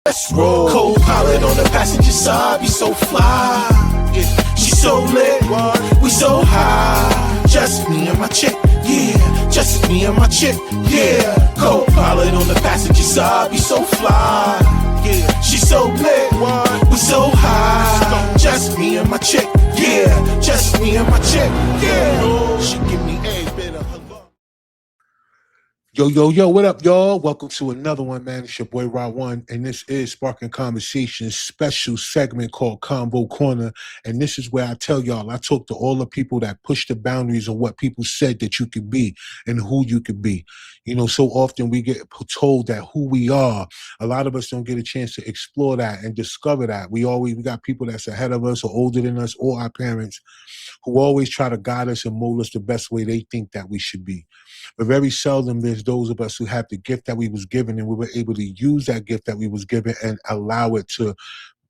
Let's roll. Co-pilot on the passenger side, be so fly. Yeah, she so lit, we so high. Just me and my chick, yeah. Just me and my chick, yeah. Co-pilot on the passenger side, be so fly. Yeah, she so lit, we so high. Just me and my chick, yeah. Just me and my chick, yeah. She give me a bit of her love. Yo, what up, y'all? Welcome to another one, man. It's your boy, Rod One, and this is Spark-N-Conversation special segment called Convo Corner, and this is where I tell y'all, I talk to all the people that push the boundaries of what people said that you could be and who you could be. You know, so often we get told that who we are, a lot of us don't get a chance to explore that and discover that. We got people that's ahead of us or older than us or our parents who always try to guide us and mold us the best way they think that we should be. But very seldom there's those of us who have the gift that we was given and we were able to use that gift that we was given and allow it to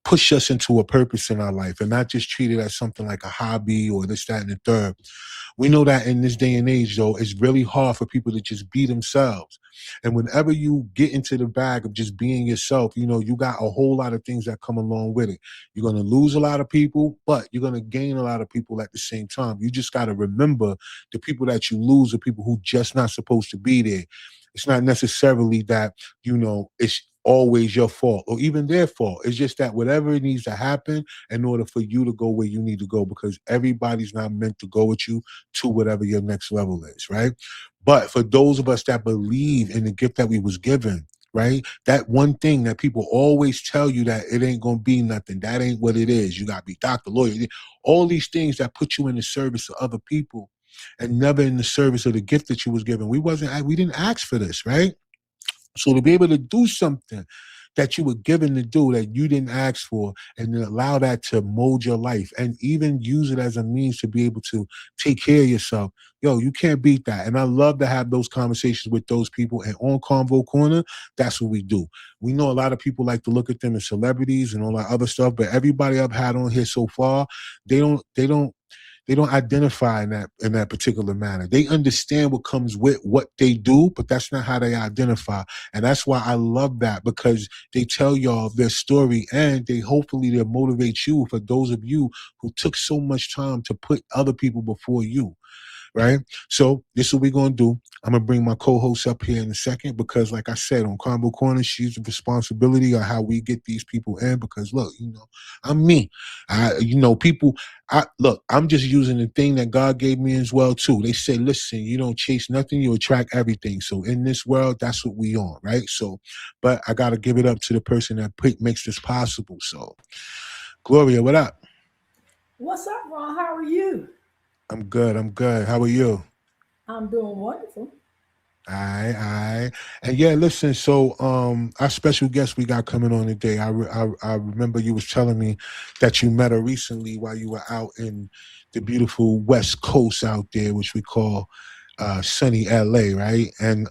push us into a purpose in our life and not just treat it as something like a hobby or this, that, and the third. We know that in this day and age, though, it's really hard for people to just be themselves. And whenever you get into the bag of just being yourself, you know, you got a whole lot of things that come along with it. You're going to lose a lot of people, but you're going to gain a lot of people at the same time. You just got to remember the people that you lose are people who just not supposed to be there. It's not necessarily that, you know, it's always your fault or even their fault. It's just that whatever needs to happen in order for you to go where you need to go, because everybody's not meant to go with you to whatever your next level is, right? But for those of us that believe in the gift that we was given, right? That one thing that people always tell you that it ain't going to be nothing. That ain't what it is. You got to be doctor, lawyer, all these things that put you in the service of other people and never in the service of the gift that you was given. We didn't ask for this, right? So to be able to do something that you were given to do that you didn't ask for and then allow that to mold your life and even use it as a means to be able to take care of yourself, yo, you can't beat that. And I love to have those conversations with those people. And on Convo Corner, that's what we do. We know a lot of people like to look at them as celebrities and all that other stuff, but everybody I've had on here so far, they don't identify in that particular manner. They understand what comes with what they do, but that's not how they identify. And that's why I love that, because they tell y'all their story and hopefully they'll motivate you, for those of you who took so much time to put other people before you. Right? So this is what we're going to do. I'm going to bring my co-host up here in a second because, like I said, on Convo Corner, she's the responsibility of how we get these people in because, look, you know, I'm me. Look, I'm just using the thing that God gave me as well, too. They say, listen, you don't chase nothing, you attract everything. So in this world, that's what we on, right? So, but I got to give it up to the person that makes this possible. So, Gloria, what up? What's up, Ron? How are you? I'm good. How are you? I'm doing wonderful. All right. And yeah, listen, so our special guest we got coming on today, I remember you was telling me that you met her recently while you were out in the beautiful West Coast out there, which we call sunny LA, right? And,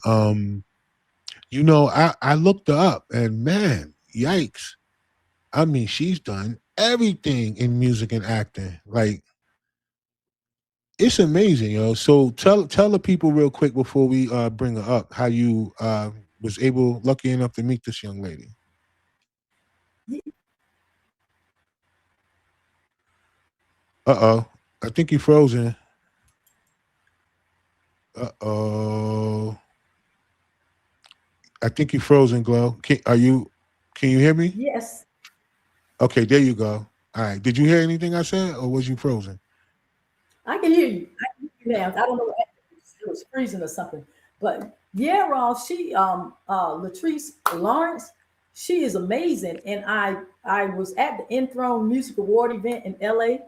you know, I looked her up and man, yikes. I mean, she's done everything in music and acting. Like, it's amazing, yo. So tell the people real quick before we bring her up how you was lucky enough to meet this young lady. Uh-oh. I think you frozen. Uh-oh. I think you frozen, Glow. Can you hear me? Yes. Okay, there you go. All right. Did you hear anything I said or was you frozen? I can hear you. I can hear you now. I don't know what it was freezing or something. But yeah, Ron, she Latrice Lawrence, she is amazing. And I was at the Enthroned Music Award event in LA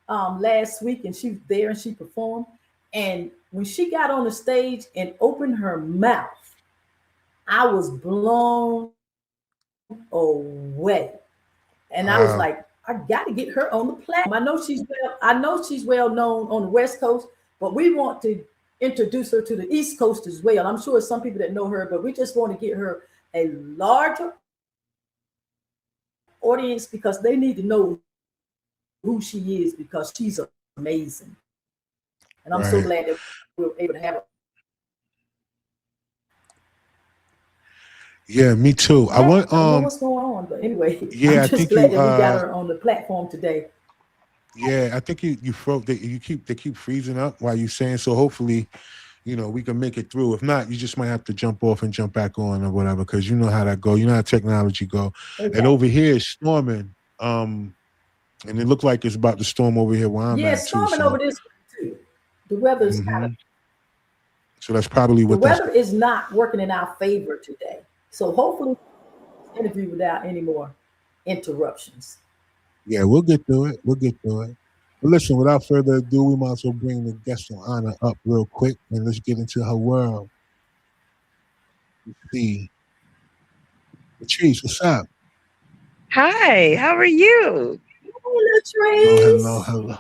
last week, and she was there and she performed. And when she got on the stage and opened her mouth, I was blown away. And I was like, I got to get her on the platform. I know she's well known on the West Coast, but we want to introduce her to the East Coast as well. I'm sure some people that know her, but we just want to get her a larger audience because they need to know who she is because she's amazing. And I'm so glad that we were able to have her. Yeah, me too. I Yeah, want I don't know what's going on, but anyway, I'm yeah, I just think glad you that we got her on the platform today. yeah, I think you froze they keep freezing up while you saying, so hopefully, we can make it through. If not, you just might have to jump off and jump back on or whatever, because you know how that go. You know how technology go. And Okay. over here it's storming. And it looked like it's about to storm over here where I'm Yeah, at it's too. storming over So this way too. The weather is kind of hmm so that's probably the what that's weather is not working in our favor today. So hopefully interview without any more interruptions. yeah, we'll get through it. We'll get through it. But listen, without further ado, we might as well bring the guest of honor up real quick and let's get into her world. Let's see. Latrice, what's up? Hi, how are you? Hey, Hello, hello, Latrice. hello.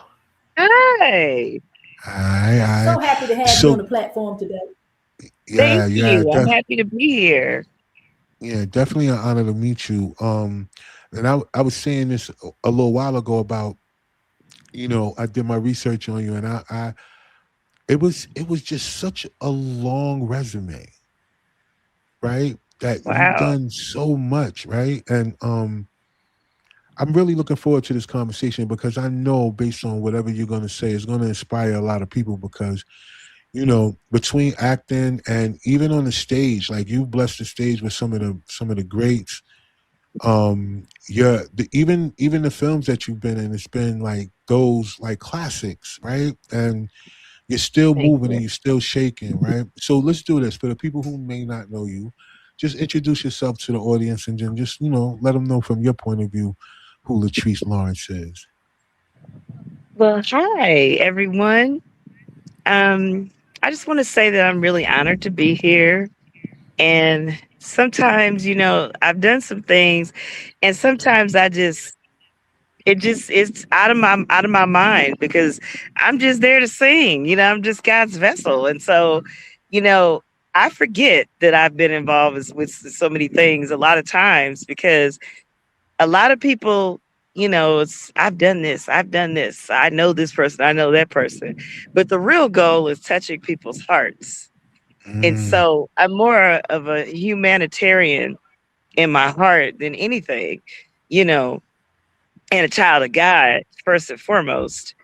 Hi. Hi, hi. So happy to have you on So the platform today. yeah, Thank yeah, you. I'm happy to be here. yeah, definitely an honor to meet you. And I was saying this a little while ago about, I did my research on you, and it was just such a long resume, right? That you've Wow. done so much, right? And I'm really looking forward to this conversation because I know based on whatever you're going to say, it's going to inspire a lot of people because, between acting and even on the stage, like you blessed the stage with some of the greats. Even the films that you've been in, it's been like those like classics, right? And you're still Thank moving and you. you're still shaking, right? So let's do this for the people who may not know you. Just introduce yourself to the audience and then just let them know from your point of view who Latrice Lawrence is. Well, hi, everyone. Um, I just want to say that I'm really honored to be here. And sometimes, I've done some things, and sometimes it's out of my mind because I'm just there to sing. I'm just God's vessel, and so you know I forget that I've been involved with so many things a lot of times because a lot of people, I've done this, I know this person, I know that person, but the real goal is touching people's hearts. And Mm, so I'm more of a humanitarian in my heart than anything, you know, and a child of God first and foremost.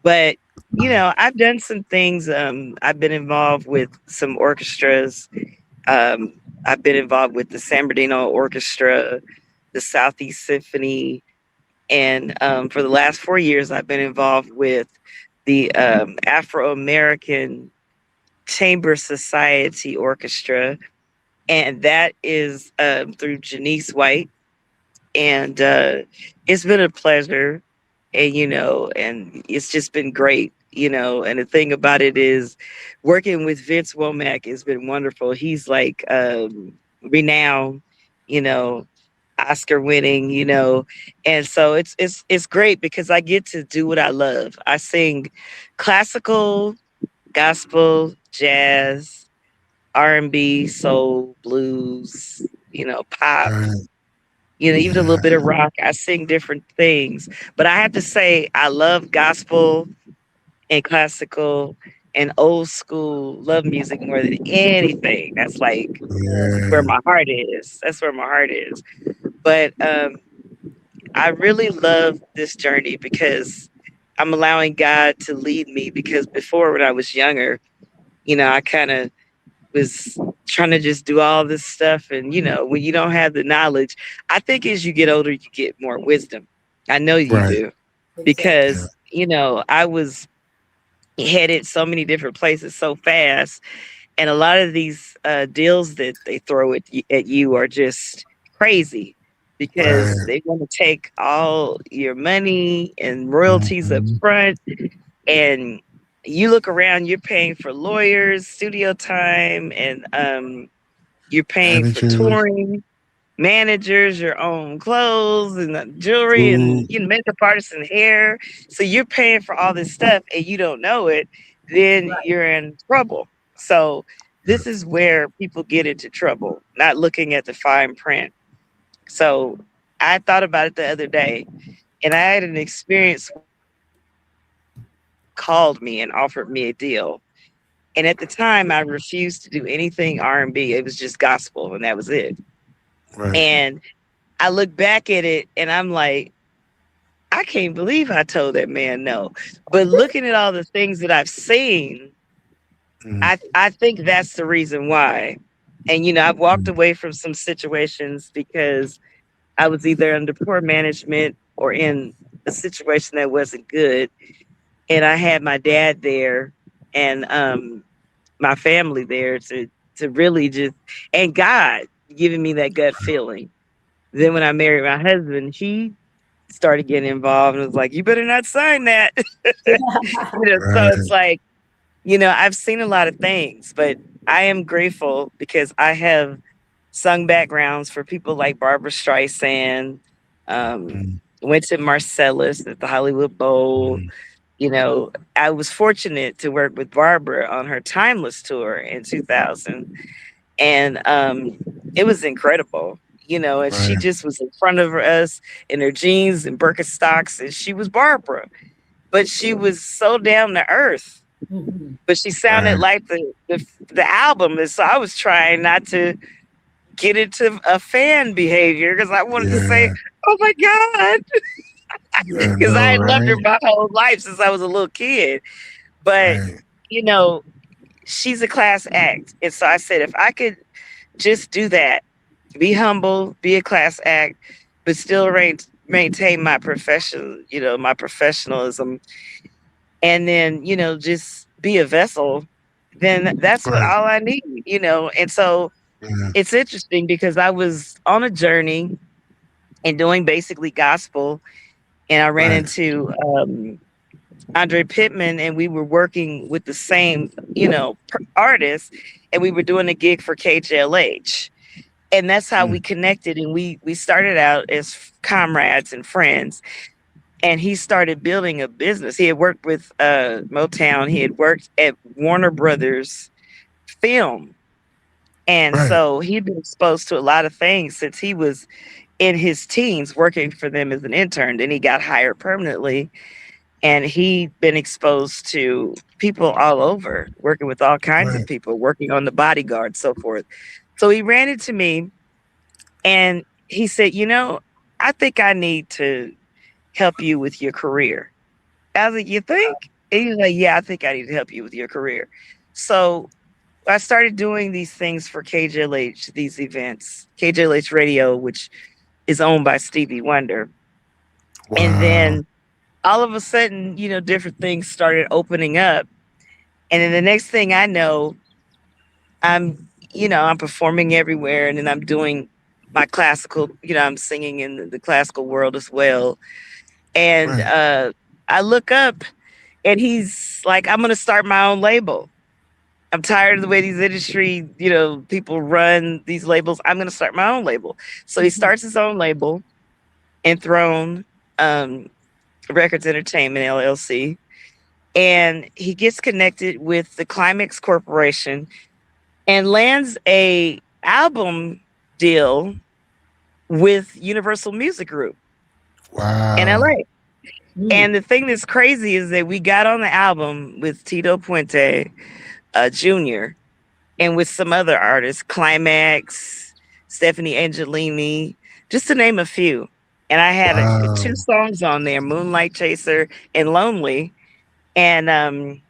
But I've done some things. I've been involved with some orchestras. Um, I've been involved with the San Bernardino Orchestra, the Southeast Symphony, and for the last 4 years, I've been involved with the Afro American Chamber Society Orchestra, and that is through Janice White. And it's been a pleasure, and it's just been great. And the thing about it is, working with Vince Womack has been wonderful. He's like renowned, you know, Oscar winning, and so it's great because I get to do what I love. I sing classical, gospel, jazz, R&B, soul, blues, pop, right. even a little Yeah. bit of rock. I sing different things, but I have to say I love gospel and classical and old school love music more than anything. That's like where Yeah. my heart is. That's where my heart is. But I really love this journey because I'm allowing God to lead me. Because before, when I was younger, I kind of was trying to just do all this stuff. And, when you don't have the knowledge, I think as you get older, you get more wisdom. I know you Right. do Exactly. Yeah. because, I was headed so many different places so fast. And a lot of these deals that they throw at you are just crazy because Right. they want to take all your money and royalties up Mhm. front. And you look around, you're paying for lawyers, studio time, and you're paying for Managers, touring, managers, your own clothes and jewelry and food. makeup artists and hair. So you're paying for all this stuff and you don't know it, then Right. you're in trouble. So this is where people get into trouble, not looking at the fine print. So I thought about it the other day, and I had an experience called me and offered me a deal. And at the time I refused to do anything R&B. It was just gospel and that was it. Right. And I look back at it and I'm like, I can't believe I told that man no. But looking at all the things that I've seen, Mm, I think that's the reason why. And I've walked mm, away from some situations because I was either under poor management or in a situation that wasn't good. And I had my dad there and my family there to really just, and God giving me that gut feeling. Then when I married my husband, he started getting involved and was like, "You better not sign that." So right. it's like, I've seen a lot of things, but I am grateful because I have sung backgrounds for people like Barbara Streisand, um, Mm, went to Marcellus at the Hollywood Bowl. mm, I was fortunate to work with Barbara on her Timeless tour in 2000. And it was incredible, and she right. just was in front of us in her jeans and Birkenstocks, and she was Barbara, but she was so down to earth. Mhm. But she sounded Right. like the album, and so I was trying not to get into a fan behavior because I wanted to say, Yeah. "Oh my God," I because I know, had loved her right? my whole life since I was a little kid. But Right. you know, she's a class act, and so I said if I could just do that, be humble, be a class act, but still maintain my profession, my professionalism, and then just be a vessel. Then that's what Right. all I need, And so Yeah. it's interesting because I was on a journey and doing basically gospel, and I ran Right. into Andre Pittman, and we were working with the same, artist, and we were doing a gig for KJLH, and that's how we Mm, connected. And we started out as comrades and friends. And he started building a business. He had worked with Motown. He had worked at Warner Brothers Film, and right. so he'd been exposed to a lot of things since he was in his teens, working for them as an intern. Then he got hired permanently, and he'd been exposed to people all over, working with all kinds of Right. people, working on The Bodyguard, so forth. So he ran into me and he said, I think I need to help you with your career. I was like, you think? And he was like, yeah, I think I need to help you with your career. So I started doing these things for KJLH, these events, KJLH Radio, which is owned by Stevie Wonder. And Wow. then all of a sudden, different things started opening up. And then the next thing I know, I'm performing everywhere, and then I'm doing my classical, I'm singing in the classical world as well. And Right. I look up and he's like, I'm going to start my own label. I'm tired of the way these industry, people run these labels. I'm going to start my own label. So he starts his own label, Enthroned um, Records Entertainment LLC, and he gets connected with the Climax Corporation and lands a album deal with Universal Music Group in Wow. LA. And the thing that's crazy is that we got on the album with Tito Puente Jr. and with some other artists, Climax, Stephanie Angelini, just to name a few. And I had Wow. 2 songs on there, Moonlight Chaser and Lonely. And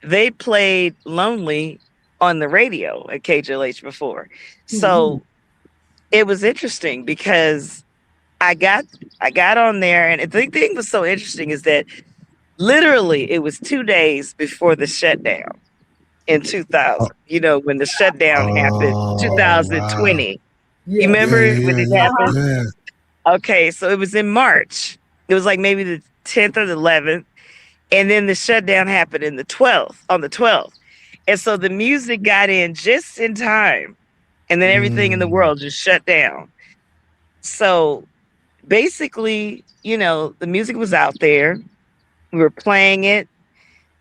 they played Lonely on the radio at KJLH before. So it was interesting because I got on there, and the thing was so interesting is that literally it was 2 days before the shutdown in Oh, 2000. When the shutdown happened, oh, wow. 2020. You Yes. Yeah, remember when yeah, it yeah, happened? yeah. Okay, so it was in March. It was like maybe the 10th or the 11th, and then the shutdown happened on the 12th. And so the music got in just in time, and then everything in the Mm, world just shut down. So basically, the music was out there. We were playing it,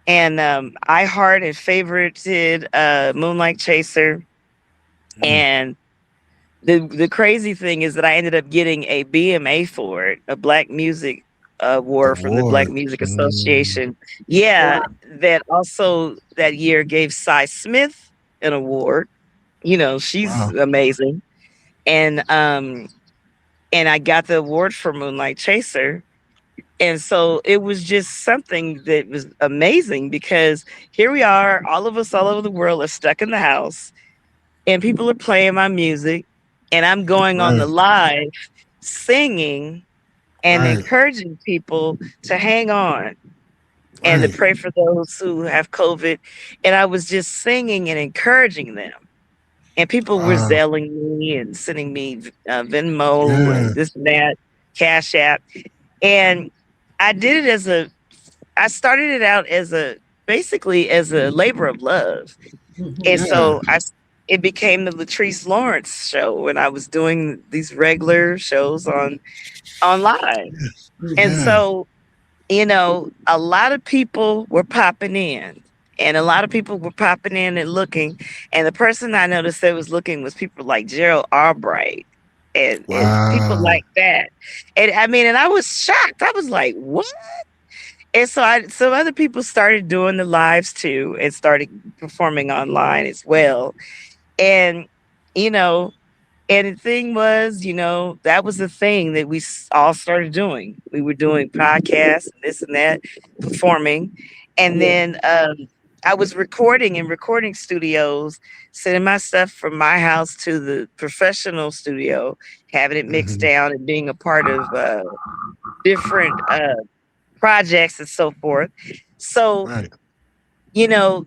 and iHeart had favorited Moonlight Chaser. mm. And the crazy thing is that I ended up getting a BMA for it, a Black Music Award from the Black Award. Music Mm, Association. Yeah, Wow. that also that year gave Cy Smith an award. She's wow. amazing. and I got the award for Moonlight Chaser. And so it was just something that was amazing because here we are, all of us all over the world are stuck in the house and people are playing my music and I'm going on the Right. live singing and Right. encouraging people to hang on and to Right. pray for those who have COVID. And I was just singing and encouraging them. And people were Wow. zelling me and sending me Venmo Yeah. and this and that, Cash App. And I did it I started it out basically as a labor of love. And Yeah. so it became the Latrice Lawrence show when I was doing these regular shows online. And Yeah. so, a lot of people were popping in. And a lot of people were popping in and looking. And the person I noticed that was looking was people like Gerald Albright and people Wow. like that. And and I was shocked. I was like, what? And so other people started doing the lives too and started performing online as well. And, you know, and the thing was, that was the thing that we all started doing. We were doing podcasts and this and that, performing. And then I was recording in recording studios, sending my stuff from my house to the professional studio, having it mixed down and being a part of different projects and so forth. So, Right.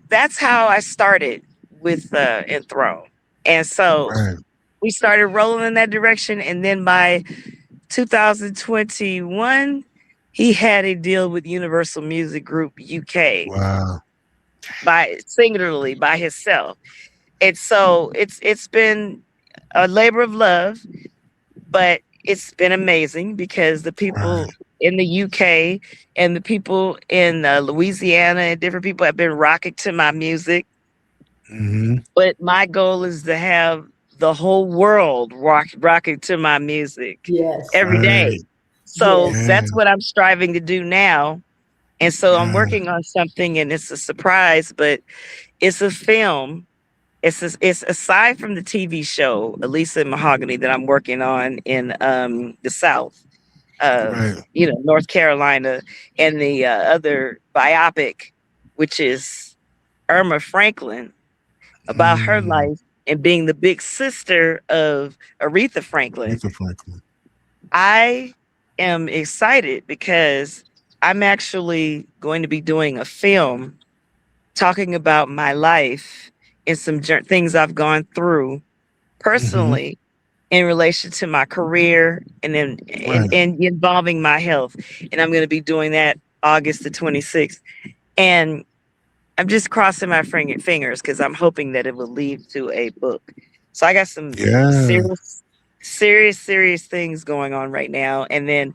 That's how I started with Enthroned. And so Right. we started rolling in that direction. And then by 2021, he had a deal with Universal Music Group UK Wow. singularly by himself. And so it's been a labor of love, but it's been amazing because the people Right. in the UK and the people in Louisiana and different people have been rocking to my music. Mm-hmm. But my goal is to have the whole world rocking to my music Yes. every day. Right. So Yeah. that's what I'm striving to do now. And so I'm Yeah. working on something, and it's a surprise, but it's a film. It's aside from the TV show, Elisa and Mahogany, that I'm working on in the South, Right. North Carolina, and the other biopic, which is Irma Franklin, about her life and being the big sister of Aretha Franklin. Aretha Franklin. I am excited because I'm actually going to be doing a film talking about my life and some things I've gone through personally in relation to my career and then Right. and involving my health. And I'm going to be doing that August the 26th. And I'm just crossing my fingers because I'm hoping that it will lead to a book. So I got some Yeah. serious things going on right now. And then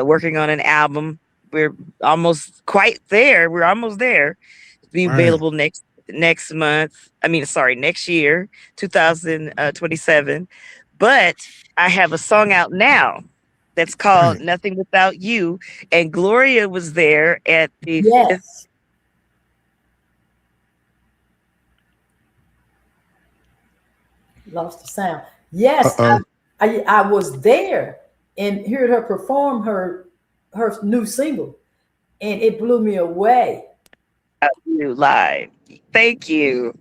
working on an album. We're almost quite there. We're almost there to be Right. available next year, 2027. But I have a song out now that's called Right. Nothing Without You. And Gloria was there at the fifth. Yes. Lost the sound. Yes, Uh-oh. I was there and heard her perform her new single, and it blew me away. You live. Thank you.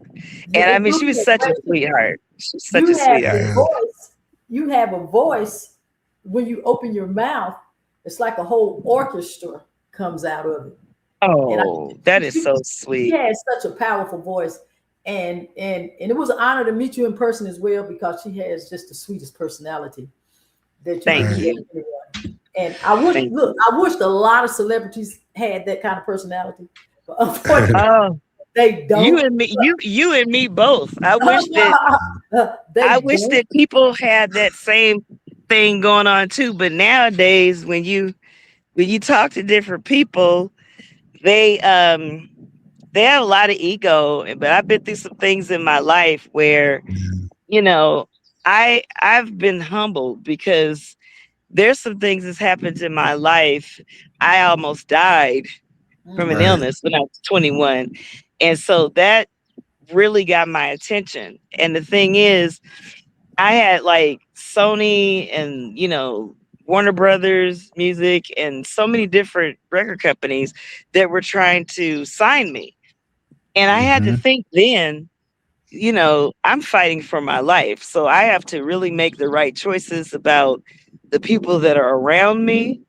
Yeah, And I it mean, blew she me was such a away. sweetheart. She's such You a have sweetheart. a voice. You have a voice when you open your mouth. It's like a whole orchestra comes out of it. Oh, that is so She sweet. has such a powerful voice, and it was an honor to meet you in person as well because she has just the sweetest personality that you Thank can you. get anyone. And I wished a lot of celebrities had that kind of personality, but unfortunately Oh, they don't. you and me both. I wish that people had that same thing going on too. But nowadays, when you talk to different people, they have a lot of ego. But I've been through some things in my life where, I've been humbled because there's some things that's happened in my life. I almost died from an Right. illness when I was 21. And so that really got my attention. And the thing is, I had like Sony and, Warner Brothers Music and so many different record companies that were trying to sign me. And I had to Mm-hmm. think then, I'm fighting for my life. So I have to really make the right choices about the people that are around me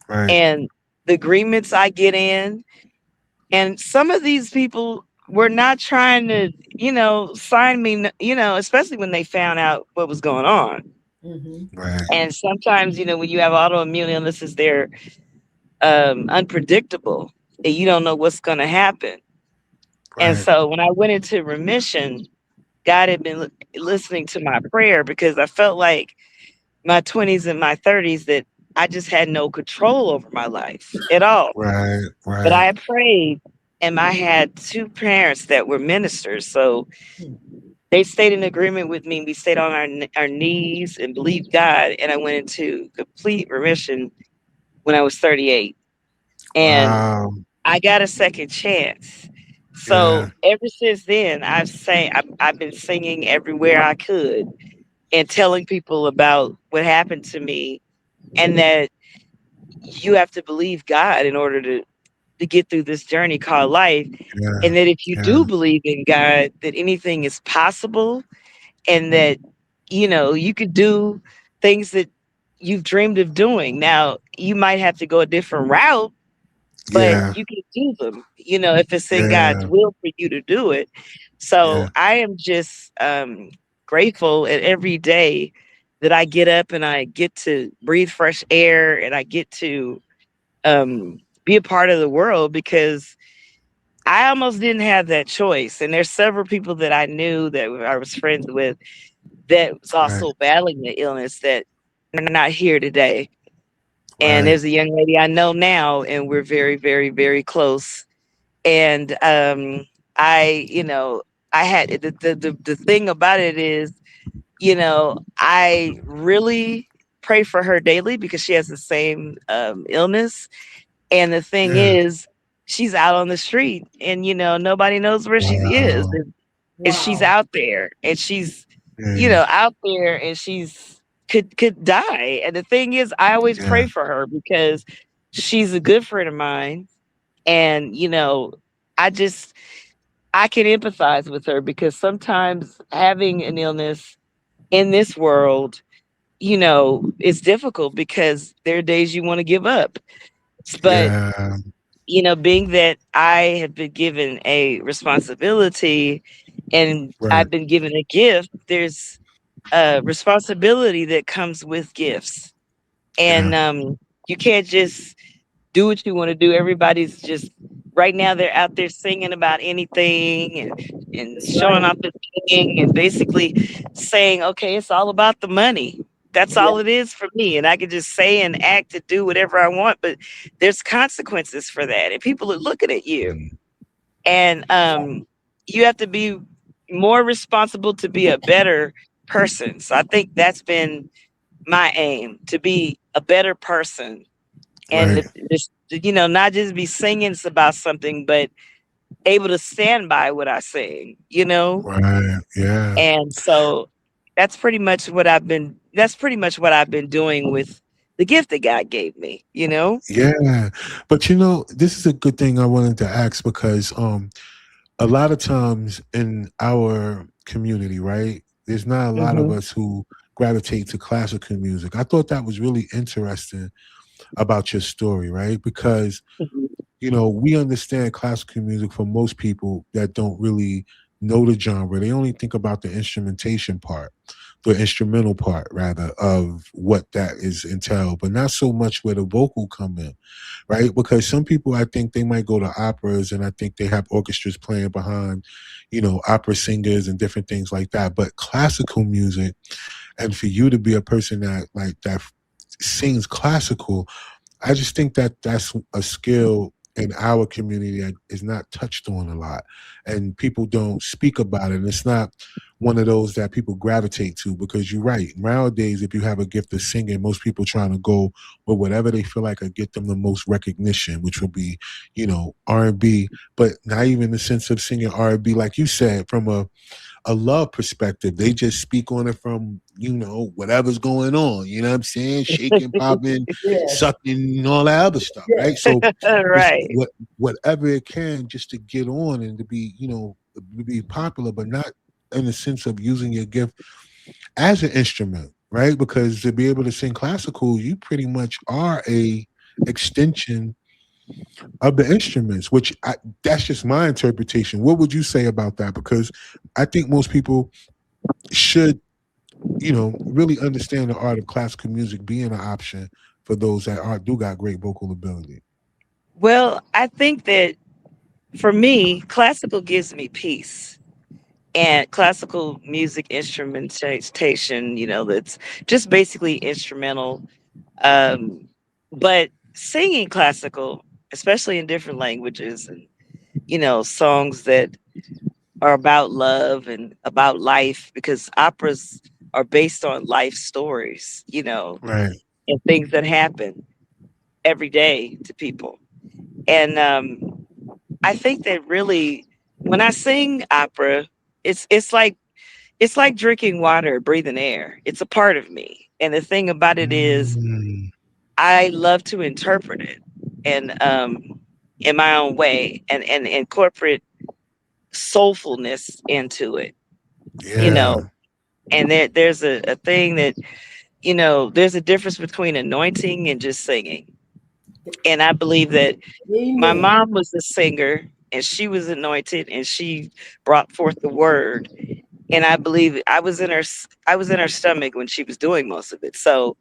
Right. and the agreements I get in. And some of these people were not trying to, sign me, especially when they found out what was going on. Mm-hmm. Right. And sometimes, when you have autoimmune illnesses, they're unpredictable and you don't know what's going to happen. And Right. so when I went into remission, God had been listening to my prayer because I felt like my 20s and my 30s that I just had no control over my life at all. Right. But Right. I prayed and I had two parents that were ministers. So they stayed in agreement with me. We stayed on our knees and believed God. And I went into complete remission when I was 38. And Wow. I got a second chance. So Yeah. ever since then, I've been singing everywhere I could and telling people about what happened to me, and that you have to believe God in order to get through this journey called life. Yeah. And that if you Yeah. do believe in God, that anything is possible, and that you could do things that you've dreamed of doing. Now you might have to go a different route, but Yeah. you can do them, if it's in God's Yeah. will for you to do it. So Yeah. I am just grateful at every day that I get up and I get to breathe fresh air and I get to be a part of the world, because I almost didn't have that choice. And there's several people that I knew that I was friends with that was Right. also battling the illness that are not here today. And Right. there's a young lady I know now, and we're very, very, very close. And I, I had the thing about it is, I really pray for her daily because she has the same illness. And the thing Yeah. is, she's out on the street, and nobody knows where she is. Wow. And she's Wow. out there, and she's, Yeah. out there, and she's could die. And the thing is, I always Yeah. pray for her because she's a good friend of mine. And I just I can empathize with her because sometimes having an illness in this world, is difficult because there are days you want to give up. But Yeah. being that I have been given a responsibility and Right. I've been given a gift, there's a responsibility that comes with gifts. Yeah. And you can't just do what you want to do. Everybody's just right now they're out there singing about anything and showing Right. off the singing and basically saying, okay, it's all about the money. That's Yeah. all it is for me. And I can just say and act to do whatever I want, but there's consequences for that. And people are looking at you. Mm. And you have to be more responsible to be a better person. So I think that's been my aim, to be a better person and Right. just not just be singing about something, but able to stand by what I sing. Right. Yeah. And so that's pretty much what I've been doing with the gift that God gave me. Yeah. But this is a good thing I wanted to ask because a lot of times in our community, right, there's not a lot of Hmm. us who gravitate to classical music. I thought that was really interesting about your story, right? Because we understand classical music for most people that don't really know the genre. They only think about the instrumentation part, the instrumental part rather of what that is entailed, but not so much where the vocal come in, right? Because some people, I think they might go to operas and I think they have orchestras playing behind, opera singers and different things like that. But classical music, and for you to be a person that sings classical, I just think that that's a skill in our community that is not touched on a lot, and people don't speak about it. And it's not one of those that people gravitate to, because you're right. Nowadays, if you have a gift of singing, most people trying to go with whatever they feel like will get them the most recognition, which would be, R&B, but not even in the sense of singing R&B, like you said, from a love perspective. They just speak on it from, whatever's going on. You know what I'm saying? Shaking, popping, Yes. sucking, and all that other stuff, right? Yes. So it's Right. whatever it can just to get on and to be, to be popular, but not in the sense of using your gift as an instrument, right? Because to be able to sing classical, you pretty much are a extension of the instruments, which that's just my interpretation. What would you say about that? Because I think most people should, really understand the art of classical music being an option for those that do got great vocal ability. Well, I think that for me, classical gives me peace. And classical music instrumentation, that's just basically instrumental. Um, but singing classical, especially in different languages, and songs that are about love and about life, because operas are based on life stories, Right. and things that happen every day to people. And I think that really, when I sing opera, it's like drinking water, breathing air. It's a part of me. And the thing about it is, Mm, I love to interpret it, and in my own way, and incorporate soulfulness into it. You know, yeah. and there's a thing that, there's a difference between anointing and just singing. And I believe that my Amen. mom was a singer, and she was anointed, and she brought forth the word. And I believe I was in her stomach when she was doing most of it. So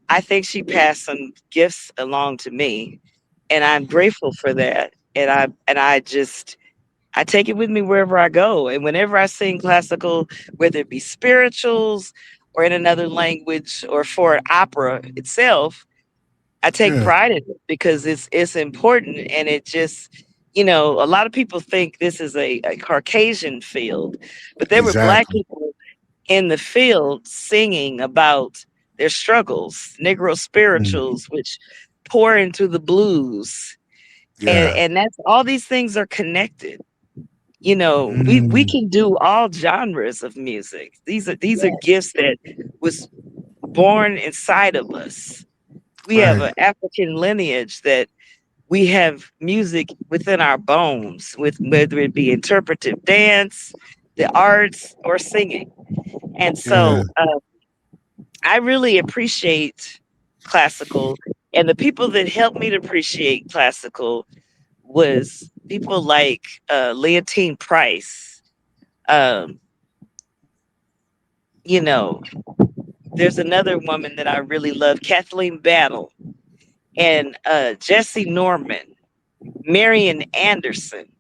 I think she passed some gifts along to me, and I'm grateful for that. And I take it with me wherever I go. And whenever I sing classical, whether it be spirituals or in another language or for an opera itself, I take Yeah. pride in it because it's important, and it just, a lot of people think this is a Caucasian field, but there were black Exactly. people in the field singing about their struggles, Negro Mm, spirituals, which pour into the blues. And yeah. and that's all these things are connected. We Mm, can do all genres of music. These are Yes. gifts that was born inside of us. We have right. an African lineage that we have music within our bones, with whether it be interpretive dance, the arts, or singing. And Yeah. so I really appreciate classical, and the people that helped me to appreciate classical was people like Leontine Price. Um, you know, there's another woman that I really love, Kathleen Battle, and Jesse Norman, Marian Anderson.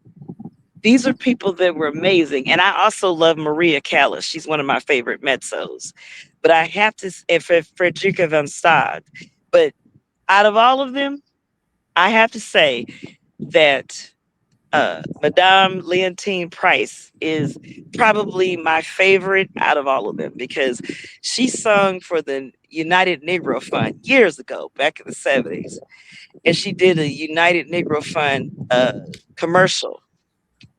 These are people that were amazing. And I also love Maria Callas. She's one of my favorite mezzos. But I have to, and Frederica van Stad. But out of all of them, I have to say that Madame Leontine Price is probably my favorite out of all of them, because she sung for the United Negro Fund years ago, back in the 70s. And she did a United Negro Fund commercial.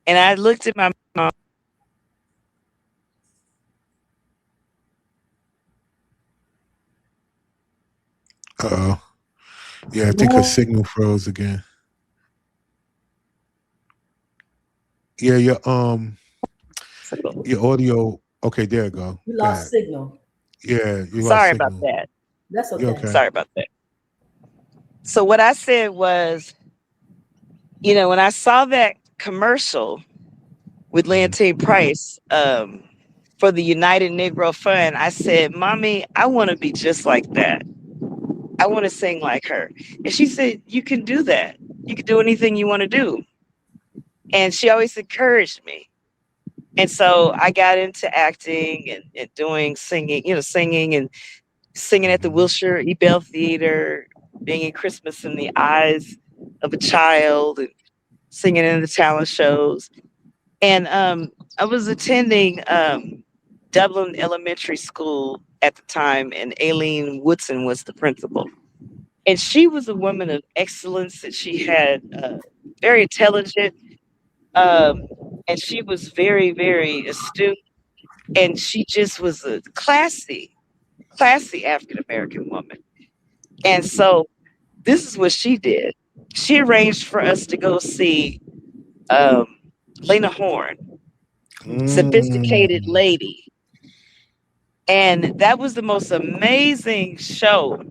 And I looked at my mom. Uh-oh. Yeah, I think her No, signal froze again. Yeah, your audio. Okay, there you go. you Go lost ahead. signal. Yeah, you lost Sorry about signal. that. That's You okay. okay? Sorry about that. So what I said was, when I saw that commercial with Mm, Leontine Price for the United Negro Fund, I said, "Mommy, I want to be just like that. I want to sing like her." And she said, "You can do that. You can do anything you want to do." And she always encouraged me. And so I got into acting and doing singing, singing at the mhm. Wilshire Ebell Theater, being in Christmas in the Eyes of a Child, and singing in the talent shows. And I was attending. Dublin Elementary School at the time, and Aileen Woodson was the principal. And she was a woman of excellence, and she had very intelligent, um, and she was very, very astute, and she just was a classy African American woman. And so this is what she did. She arranged for us to go see um, Lena Horne, Sophisticated Mm. Lady. And that was the most amazing show.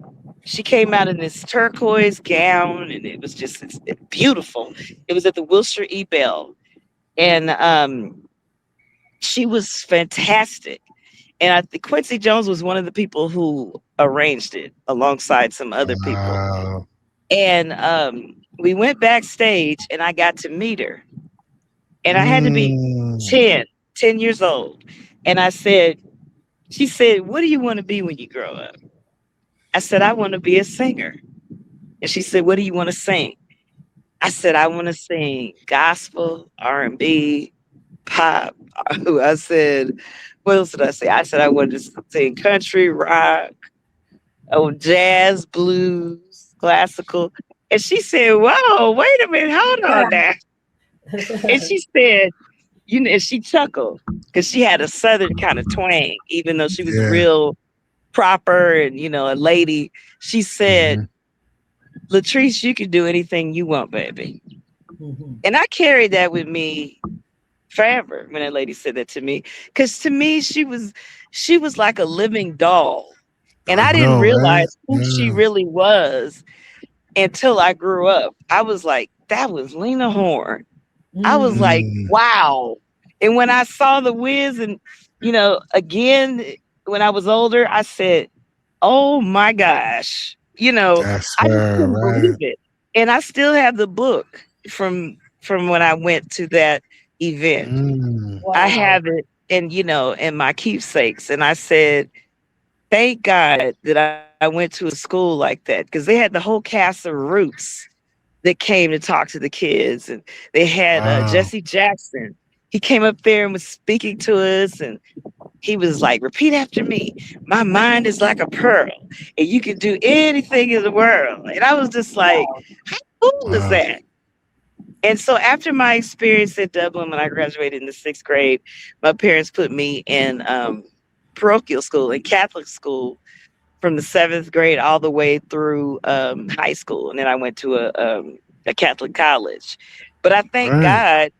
She came out in this turquoise gown, and it was just beautiful. It was at the Wilshire E. Bell. And she was fantastic. And I think Quincy Jones was one of the people who arranged it alongside some other people. Wow. And we went backstage, and I got to meet her. And I had to be Mm. 10 years old. And she said, "What do you want to be when you grow up?" I said, "I want to be a singer." And she said, "What do you want to sing?" I said, "I want to sing gospel, R&B, pop." I said, "What else did I say?" I said, "I wanted to sing country, rock, jazz, blues, classical." And she said, "Whoa, wait a minute, hold on now." And she said, and she chuckled because she had a Southern kind of twang, even though she was Yeah. real proper and, a lady. She said, Mhm. "Latrice, you can do anything you want, baby." Mhm. And I carried that with me forever when that lady said that to me. Because to me, she was like a living doll. And I I didn't know, right? realize who she Yeah. really was until I grew up. I was like, that was Lena Horne. I was Mm. like, Mm. wow. And when I saw the Wiz and, again, when I was older, I said, oh my gosh. That's I just her, couldn't believe right? it. And I still have the book from when I went to that event. Mm. I Wow. have it in my keepsakes. And I said, thank God that I went to a school like that, because they had the whole cast of Roots that came to talk to the kids, and they had Wow. Jesse Jackson. He came up there and was speaking to us, and he was like, "Repeat after me. My mind is like a pearl, and you can do anything in the world." And I was just like, Wow. "How cool is Wow. that?" And so after my experience at Dublin, when I graduated in the 6th grade, my parents put me in parochial school, in Catholic school, from the 7th grade all the way through high school, and then I went to a Catholic college. But I thank Right. God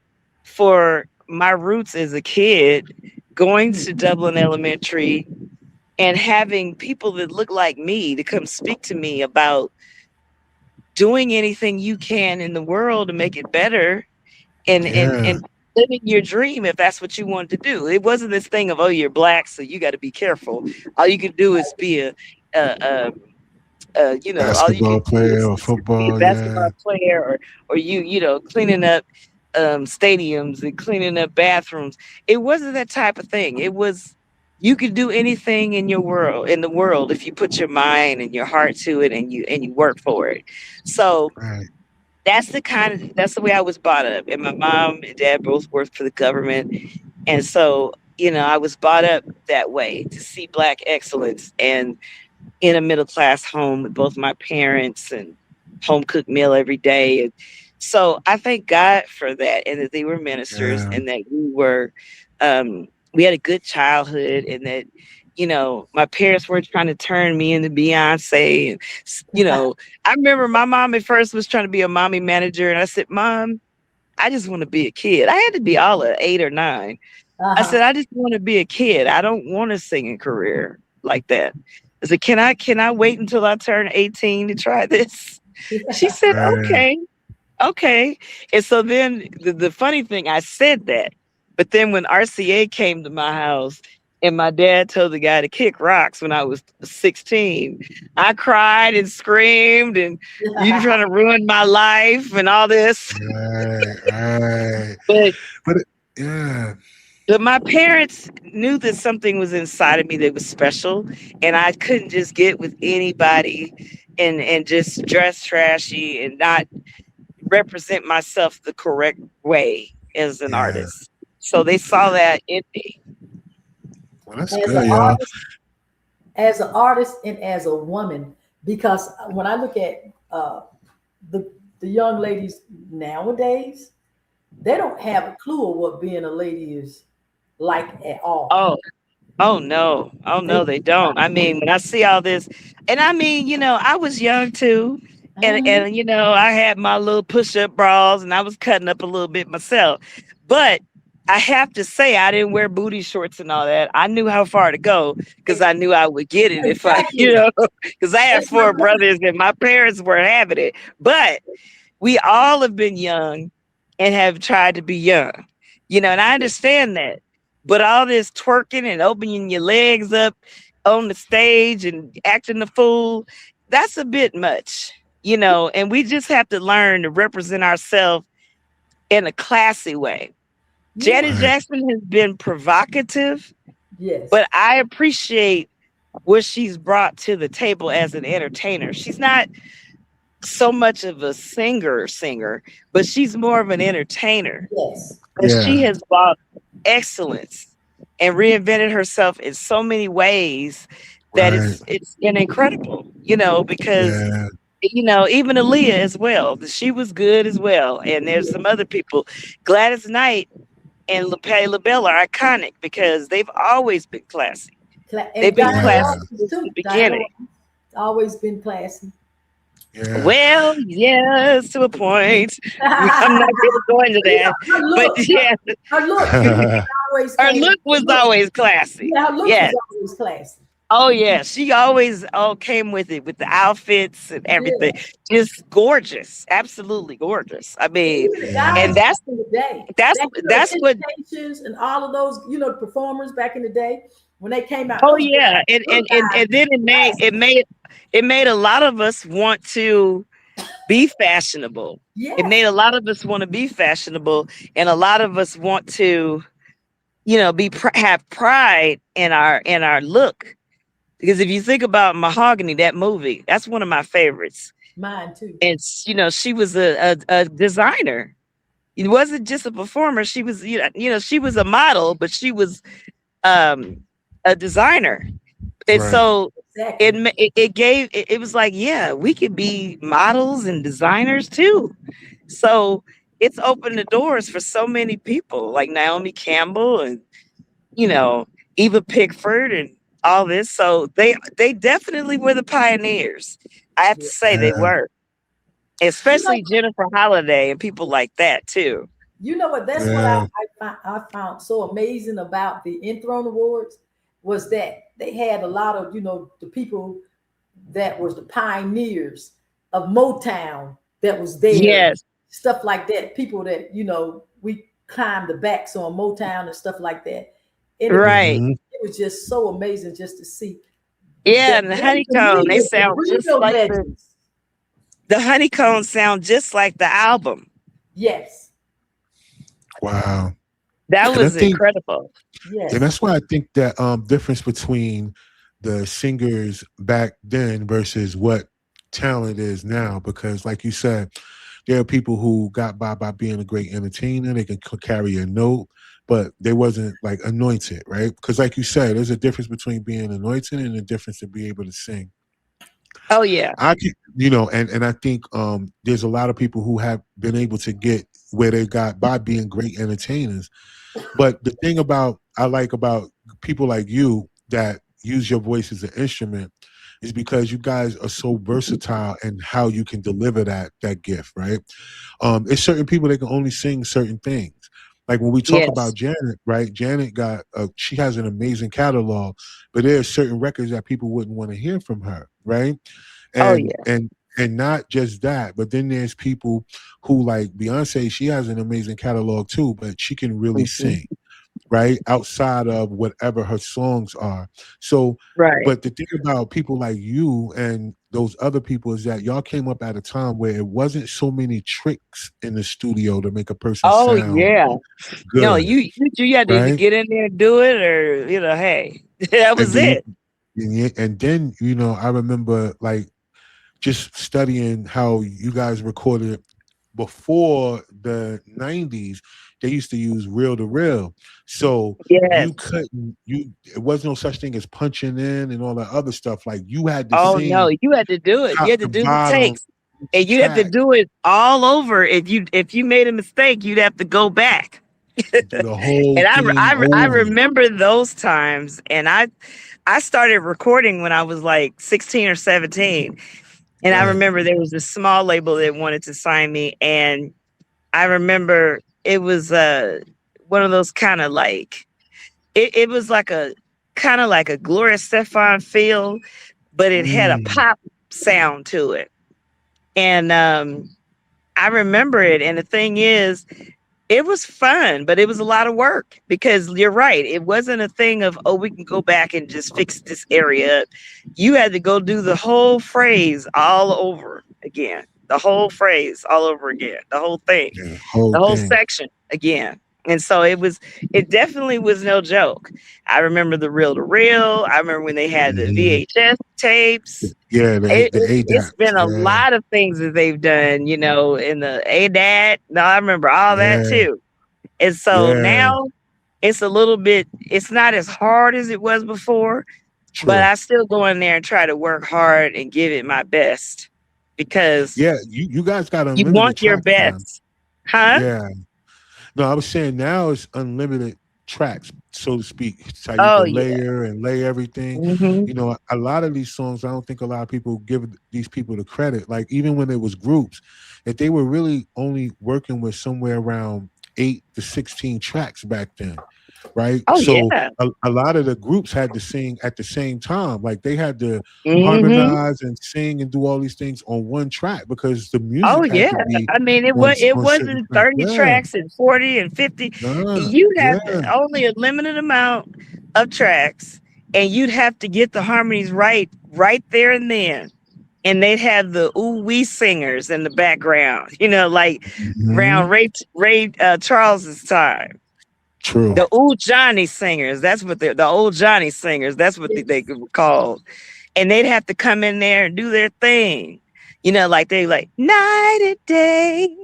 for my roots as a kid, going to Dublin Elementary and having people that look like me to come speak to me about doing anything you can in the world to make it better, and and Yeah. and living your dream if that's what you wanted to do. It wasn't this thing of, oh, you're black, so you got to be careful. All you can do is be a all you Basketball could do player is, or be a football, yeah. basketball player, or cleaning up stadiums and cleaning up bathrooms. It wasn't that type of thing. It was, you could do anything in the world, if you put your mind and your heart to it, and you work for it. So Right. that's the way I was brought up. And my mom and dad both worked for the government. And so, I was brought up that way, to see Black excellence, and in a middle class home with both my parents, and home cooked meal every day. And so I thank God for that, and that they were ministers, Yeah. and that we had a good childhood, and that, my parents were trying to turn me into Beyonce. And, I remember my mom at first was trying to be a mommy manager. And I said, Mom, I just want to be a kid. I had to be all of 8 or 9. I Uh-huh. said, I just want to be a kid. I don't want a singing career like that. I said, can I wait until I turn 18 to try this? She said, Right. okay, okay. And so then the funny thing, I said that, but then when RCA came to my house and my dad told the guy to kick rocks when I was 16, I cried and screamed, and you trying to ruin my life and all this. Right. Right. But But yeah. But my parents knew that something was inside of me that was special, and I couldn't just get with anybody and just dress trashy and not represent myself the correct way as an Yeah. artist. So they saw that in me. Well, that's as an good, y'all. artist, as an artist, and as a woman. Because when I look at the the young ladies nowadays, they don't have a clue of what being a lady is like at all. Oh, oh no. Oh They, no, they don't. I mean, when I see all this, and I mean, I was young too. Mhm. And I had my little push-up bras and I was cutting up a little bit myself. But I have to say I didn't wear booty shorts and all that. I knew how far to go because I knew I would get it if I, Exactly. because I had That's my four point. brothers and my parents were having it. But we all have been young and have tried to be young, and I understand that. But all this twerking and opening your legs up on the stage and acting the fool, that's a bit much, and we just have to learn to represent ourselves in a classy way. Yeah. Janet Right. Jackson has been provocative, Yes. but I appreciate what she's brought to the table as an entertainer. She's not so much of a singer, but she's more of an entertainer. Yes. And she Yeah. has brought excellence and reinvented herself in so many ways that Right. it's been incredible, because Yeah. even Aaliyah as well. She was good as well. And there's some other people. Gladys Knight and Patti LaBelle are iconic because they've always been classy. And They've been Diana Yeah. classy Ross since too. the Diana beginning. Ross always been classy. Yeah. Well, yes, to a point. I'm not going to go into that. Her But look, yeah, her look always her came. look was always classy. Yeah, her look Yes. was always classy. Oh yeah, she always came with it, with the outfits and everything. Just gorgeous, absolutely gorgeous. I mean, Even the Yeah. guys and that's back in the day, that's that's what. Temptations and all of those, performers back in the day when they came out. Oh Those yeah, and those guys, then it made a lot of us want to be fashionable. It made yes, a lot of us want to be fashionable, and a lot of us want to, have pride in our look. Because if you think about Mahogany, that movie, that's one of my favorites. mine too. And she was a designer. It wasn't just a performer. She was, she was a model, but she was a designer. And Right. so Exactly. it was like, yeah, we could be models and designers too. So it's opened the doors for so many people like Naomi Campbell and, you know, Eva Pickford and all this. So they definitely were the pioneers. I have to Yeah. say they Yeah. were, You know, especially Jennifer Holliday and people like that too. you know what? That's what Yeah. I found so amazing about the Enthroned Awards was that they had a lot of the people that was the pioneers of Motown that was there, Yes, stuff like that. People that we climbed the backs on Motown and stuff like that, and right. Hmm. it was just so amazing just to see Yeah, that and the they, to honeycomb, me, they the sound just real like legends. the honeycomb sound just like the album. Yes, Wow. That And I was think, incredible. and yes, that's why I think that difference between the singers back then versus what talent is now, because like you said, there are people who got by being a great entertainer. They can carry a note, but they wasn't like anointed, right? Because like you said, there's a difference between being anointed and a difference to be able to sing. Oh yeah. I can, and I think there's a lot of people who have been able to get where they got by being great entertainers. But the thing I like about people like you that use your voice as an instrument is because you guys are so versatile in how you can deliver that gift, right? It's certain people that can only sing certain things. Like when we talk Yes. about Janet, right? Janet she has an amazing catalog, but there are certain records that people wouldn't want to hear from her, right? Oh And yeah. and not just that, but then there's people who like Beyonce. She has an amazing catalog too, but she can really Mhm. sing, right? Outside of whatever her songs are. So, Right. but the thing about people like you and those other people is that y'all came up at a time where it wasn't so many tricks in the studio to make a person Oh sound yeah. No, good, you had to either right? get in there and do it or hey, that And was then it. and then I remember like just studying how you guys recorded before the 90s. they used to use reel to reel. So Yes. you couldn't, it was no such thing as punching in and all that other stuff. Like you had to Oh no, sing you had to do it. You top had to to do the bottom takes. each And you have to track, do it all over. If you made a mistake, you'd have to go back. do the whole And thing I over. remember those times. And I started recording when I was like 16 or 17. And I Right. remember there was a small label that wanted to sign me. And I remember it was one of those kind of like it was like a kind of like a Gloria Estefan feel, but it had a Mm, pop sound to it. And I remember it. And the thing is, it was fun, but it was a lot of work because you're right. It wasn't a thing of, oh, we can go back and just fix this area up. You had to go do the whole phrase all over again, the whole phrase all over again, the whole thing, yeah, whole the whole thing. section again. And so it definitely was no joke. I remember the reel to reel. I remember when they had the Mhm. VHS tapes. Yeah, the It's ADAT. been a Yeah, lot of things that they've done, in the ADAT. No, I remember all that yeah, too. And so yeah. now it's a little bit, it's not as hard as it was before, but True. I still go in there and try to work hard and give it my best because Yeah, you guys got you unlimited want your tracks now. best. Huh? Yeah. No, I was saying now it's unlimited tracks, so to speak. It's how you Oh, can yeah. layer and lay everything. Hmm. You know, a lot of these songs, I don't think a lot of people give these people the credit. Like even when it was groups, if they were really only working with somewhere around 8 to 16 tracks back then, right? Oh, So yeah. a lot of the groups had to sing at the same time. Like they had to Hmm. harmonize and sing and do all these things on one track because the Oh, music had yeah. to be I mean, on it certain wasn't tracks. 30 Yeah. tracks and 40 and 50. Nah, You had yeah, only a limited amount of tracks, and you'd have to get the harmonies right there and then. And they'd have the ooh wee singers in the background, like mhm, around Ray Charles's time. true. The ooh Johnny singers, that's what the old Johnny singers, that's what they Yes. were called. And they'd have to come in there and do their thing. Like they like night and day,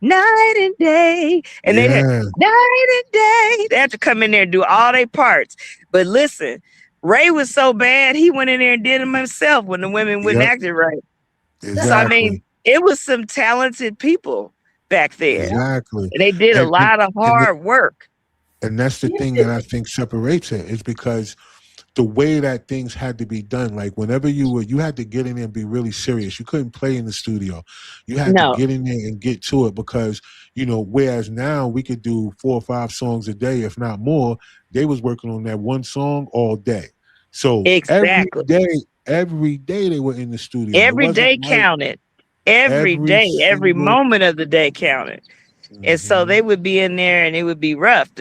night and day. And they'd have Yeah, night and day. They have to come in there and do all their parts. But listen, Ray was so bad, he went in there and did them himself when the women wouldn't yep, act it right. So I mean, exactly, it was some talented people back there. Yeah. exactly. And they did a And and lot of and, th- hard work. and that's the Yes, thing that I think separates it is because the way that things had to be done, like whenever you had to get in there and be really serious. You couldn't play in the studio. You had to No, get in there and get to it because, whereas now we could do 4 or 5 songs a day, if not more, they was working on that one song all day. So exactly. every day they were in the studio. It Every wasn't day like counted. Every every day, every single. moment of the day counted. And so Mhm. they would be in there and it would be rough.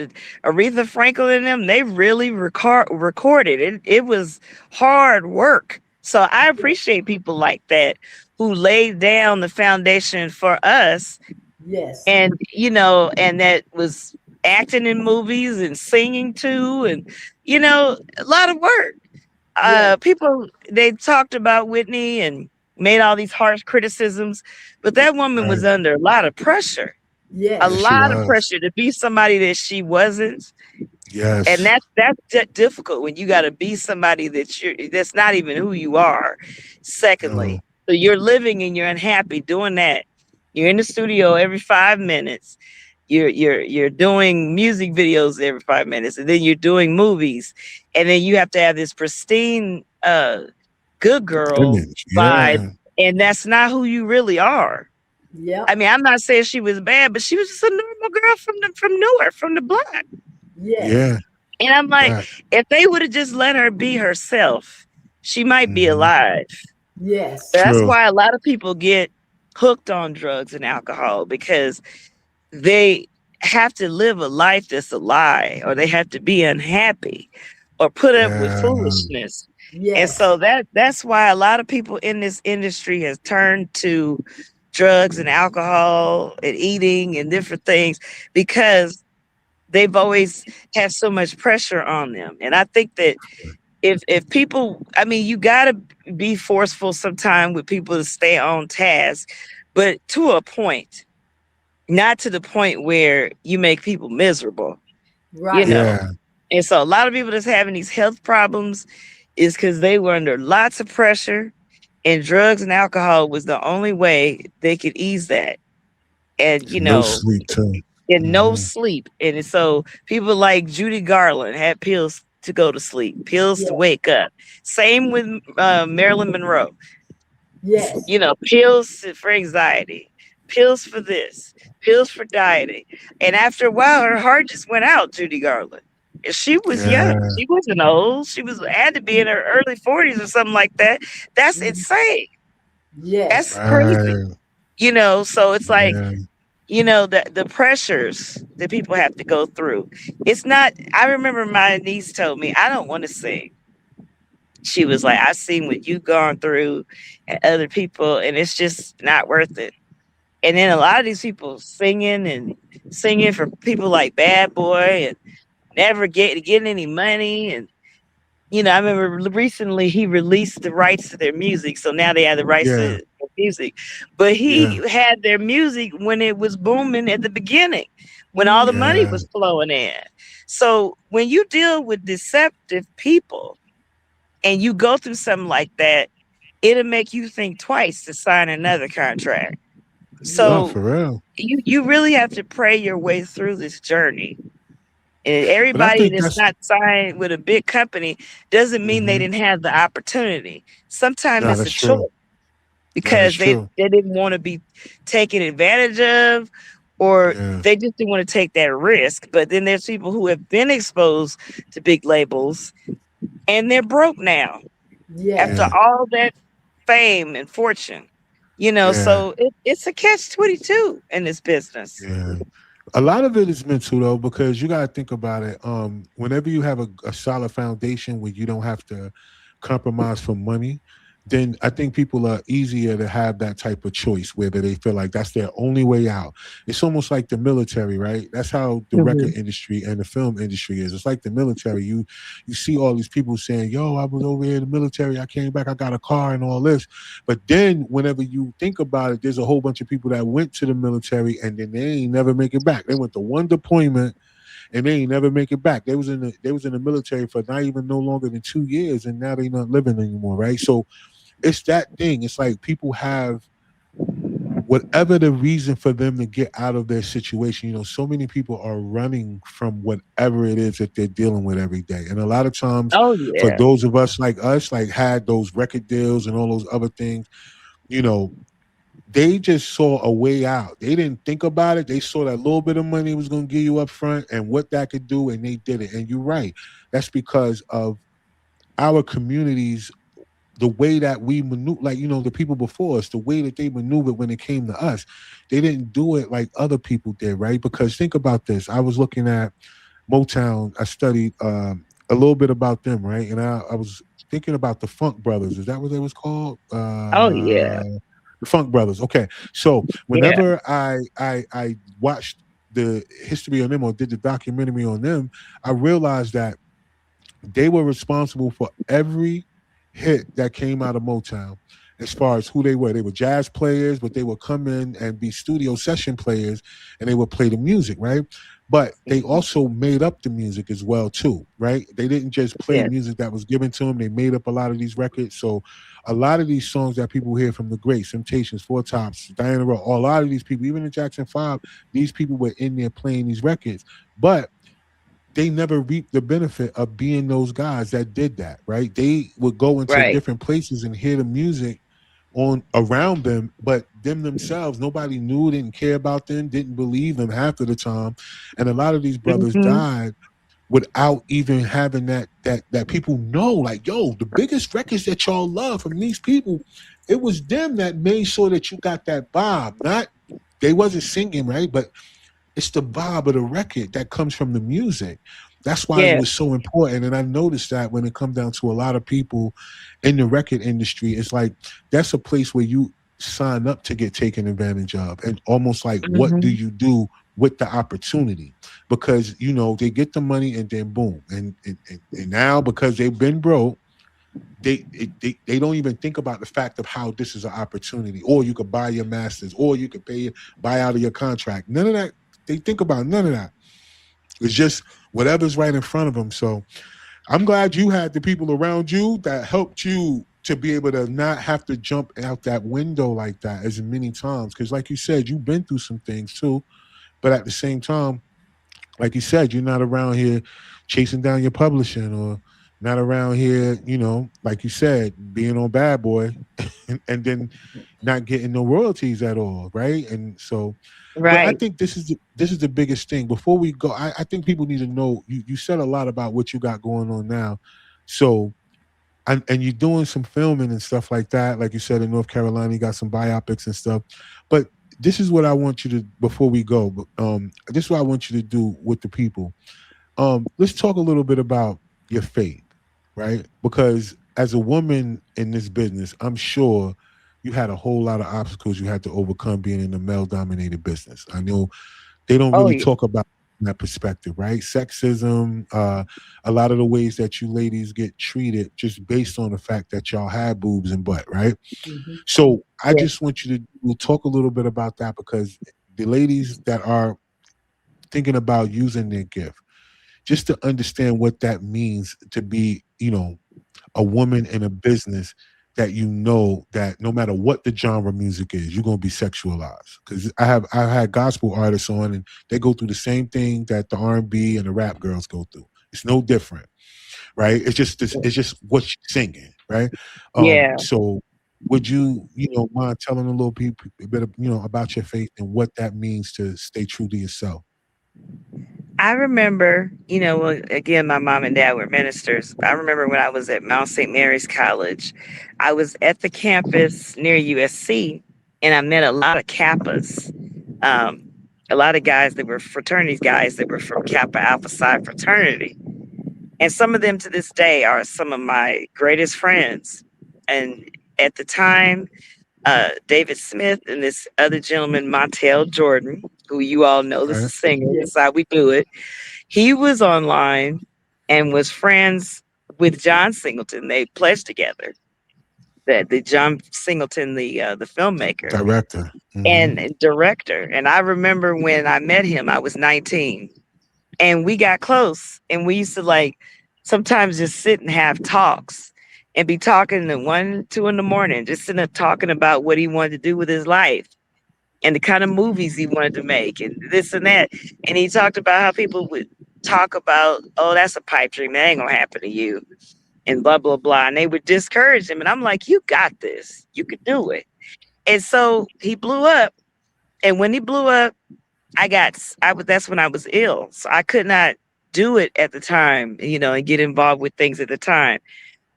Aretha Franklin and them, they really recorded. It was hard work. So I appreciate people like that who laid down the foundation for us yes, and and that was acting in movies and singing too and a lot of work. yes, People, they talked about Whitney and made all these harsh criticisms, but that woman was Right. under a lot of pressure, a Yes, yes, she lot of was. pressure to be somebody that she wasn't. And Yes. that's difficult when you got to be somebody that's not even who you are. No. Secondly, so you're living and you're unhappy doing that. You're in the studio every 5 minutes. You're doing music videos every 5 minutes, and then you're doing movies, and then you have to have this pristine good girl Image. vibe, Yeah. and that's not who you really are. I yep, mean, I'm not saying she was bad, but she was just a normal girl from Newark, from the block. yes, Yeah. And I'm like, Fact. if they would have just let her be herself, she might be Hmm. alive. yes, That's True. why a lot of people get hooked on drugs and alcohol because they have to live a life that's a lie, or they have to be unhappy or put up with Yeah. foolishness. And yes, so that's why a lot of people in this industry has turned to drugs and alcohol and eating and different things because they've always had so much pressure on them. And I think that if people, I mean, you got to be forceful sometime with people to stay on task, but to a point. not to the point where you make people miserable, you Right. know. Yeah. And so a lot of people that's having these health problems is because they were under lots of pressure, and drugs and alcohol was the only way they could ease that. And No sleep too. and no Hmm. sleep. And so people like Judy Garland had pills to go to sleep, pills to Yeah. wake up. Same with Marilyn Monroe. Yes. Pills for anxiety, pills for this, pills for dieting. And after a while, her heart just went out, Judy Garland. And she was young. Yeah. She wasn't old. She had to be in her early 40s or something like that. That's Mhm. insane. Yes. That's crazy. Right. So it's like, Yeah. the pressures that people have to go through. It's not, I remember my niece told me, I don't want to sing. She was like, I seen what you've gone through and other people, and it's just not worth it. And then a lot of these people singing for people like Bad Boy and never getting any money. And I remember recently he released the rights to their music, so now they have the rights Yeah. to their music. But Yeah. he had their music when it was booming at the beginning, when all the Mhm. money Yeah. was flowing in. So when you deal with deceptive people and you go through something like that, it'll make you think twice to sign another contract. No, So for real. you really have to pray your way through this journey. And But I everybody think that's that's. not signed with a big company doesn't mean they Hmm. didn't have the opportunity. Sometimes No, it's that's a choice true. That is because they true. didn't want to be taken advantage of, or Yeah. they just didn't want to take that risk. But then there's people who have been exposed to big labels and they're broke now Yes. after Yeah. all that fame and fortune. Yeah. So it's a catch-22 in this business. Yeah. A lot of it is mental though, because you gotta think about it. Whenever you have a solid foundation where you don't have to compromise for money, then I think people are easier to have that type of choice where they feel like that's their only way out. It's almost like the military, right? That's how the record Mhm. industry and the film industry is. It's like the military. You see all these people saying, "Yo, I was over here in the military. I came back. I got a car and all this." But then, whenever you think about it, there's a whole bunch of people that went to the military and then they ain't never make it back. They went to one deployment and they ain't never make it back. They was in the military for not even no longer than 2 years, and now they not living anymore, right? So it's that thing. It's like people have whatever the reason for them to get out of their situation. So many people are running from whatever it is that they're dealing with every day. And a lot of times, Oh for yeah. those of us like us, like had those record deals and all those other things, you know, they just saw a way out. They didn't think about it. They saw that little bit of money was going to give you up front and what that could do, and they did it. And you're right. That's because of our communities, the way that we maneuver, like, the people before us, the way that they maneuvered when it came to us. They didn't do it like other people did, right? Because think about this. I was looking at Motown. I studied a little bit about them, right? And I was thinking about the Funk Brothers. Is that what they was called? Oh yeah. The Funk Brothers. Okay. So Yeah. whenever I watched the history on them or did the documentary on them, I realized that they were responsible for every hit that came out of Motown as far as who they were. They were jazz players, but they would come in and be studio session players and they would play the music, right? But they also made up the music as well too, right? They didn't just play Yeah. music that was given to them. They made up a lot of these records. So a lot of these songs that people hear from the greats, Temptations, Four Tops, Diana Ross, a lot of these people, even the Jackson 5, these people were in there playing these records. But they never reaped the benefit of being those guys that did that, right? They would go into Right. different places and hear the music on around them, but them themselves, nobody knew, didn't care about them, didn't believe them half of the time. And a lot of these brothers Mhm. died without even having that people know, like, yo, the biggest records that y'all love from these people, it was them that made sure that you got that vibe. Not they wasn't singing, right? But it's the vibe of the record that comes from the music. That's why it Yeah. was so important. And I noticed that when it comes down to a lot of people in the record industry, it's like that's a place where you sign up to get taken advantage of. And almost like, what do Mhm. you do with the opportunity? Because, they get the money and then boom. And now because they've been broke, they don't even think about the fact of how this is an opportunity, or you could buy your masters, or you could buy out of your contract. None of that. They think about none of that. It's just whatever's right in front of them. So I'm glad you had the people around you that helped you to be able to not have to jump out that window like that as many times. Because like you said, you've been through some things too. But at the same time, like you said, you're not around here chasing down your publishing, or not around here, like you said, being on Bad Boy and then not getting no royalties at all, right? And so, but I Right. think this is the biggest thing. Before we go, I think people need to know you said a lot about what you got going on now. So and you're doing some filming and stuff like that. Like you said, in North Carolina, you got some biopics and stuff. But this is what I want you to, before we go, this is what I want you to do with the people. Let's talk a little bit about your faith, right? Because as a woman in this business, I'm sure you had a whole lot of obstacles you had to overcome being in a male dominated business. I know they don't Oh really yeah. talk about that perspective, right? Sexism, a lot of the ways that you ladies get treated just based on the fact that y'all had boobs and butt, right? Mhm. So I Yeah. just want you to we'll talk a little bit about that, because the ladies that are thinking about using their gift, just to understand what that means to be, a woman in a business that that no matter what the genre music is, you're gonna be sexualized. Because I've had gospel artists on, and they go through the same thing that the R&B and the rap girls go through. It's no different, right? It's just what you're singing, right? Yeah. So would you, mind telling a little people a bit of, about your faith and what that means to stay true to yourself? I remember, well, again, my mom and dad were ministers. I remember when I was at Mount St. Mary's College, I was at the campus near USC, and I met a lot of Kappas, um, a lot of guys that were fraternity guys that were from Kappa Alpha Psi fraternity. And some of them to this day are some of my greatest friends. And at the time, David Smith and this other gentleman, Montel Jordan, who you all know, this Right. is singer. Yeah. This is how we do it. He was online and was friends with John Singleton. They pledged together. The John Singleton, the filmmaker Director. Hmm. and director. And I remember when I met him, I was 19, and we got close. And we used to like sometimes just sit and have talks and be talking at 1, 2 in the morning, just sitting up talking about what he wanted to do with his life and the kind of movies he wanted to make and this and that. And he talked about how people would talk about, oh, that's a pipe dream. That ain't gonna happen to you. And blah, blah, blah. And they would discourage him. And I'm like, you got this. You could do it. And so he blew up. And when he blew up, that's when I was ill. So I could not do it at the time, and get involved with things at the time.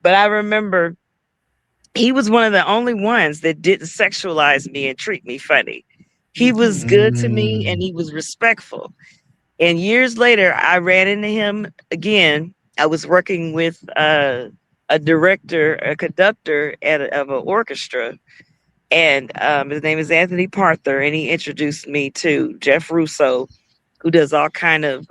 But I remember he was one of the only ones that didn't sexualize me and treat me funny. He was good to me and Mm, he was respectful. And years later, I ran into him again. I was working with a director, a conductor of an orchestra, and his name is Anthony Parther, and he introduced me to Jeff Russo, who does all kind of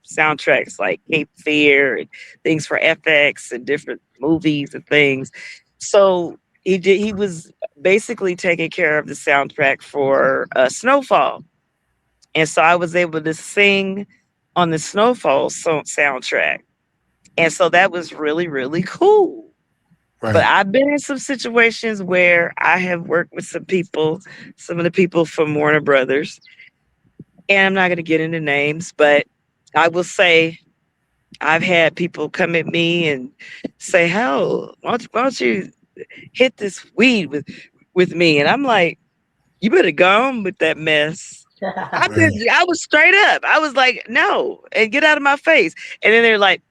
soundtracks like Cape Fear and things for FX and different movies and things. So he was basically taking care of the soundtrack for Snowfall, and so I was able to sing on the Snowfall soundtrack, and so that was really really cool. But right. I've been in some situations where I have worked with some people, some of the people from Warner Brothers, and I'm not going to get into names, but I will say I've had people come at me and say, "Hell, why don't you hit this weed with me?" And I'm like, "You better go on with that mess." Right. I was straight up. I was like, "No," and get out of my face. And then they're like,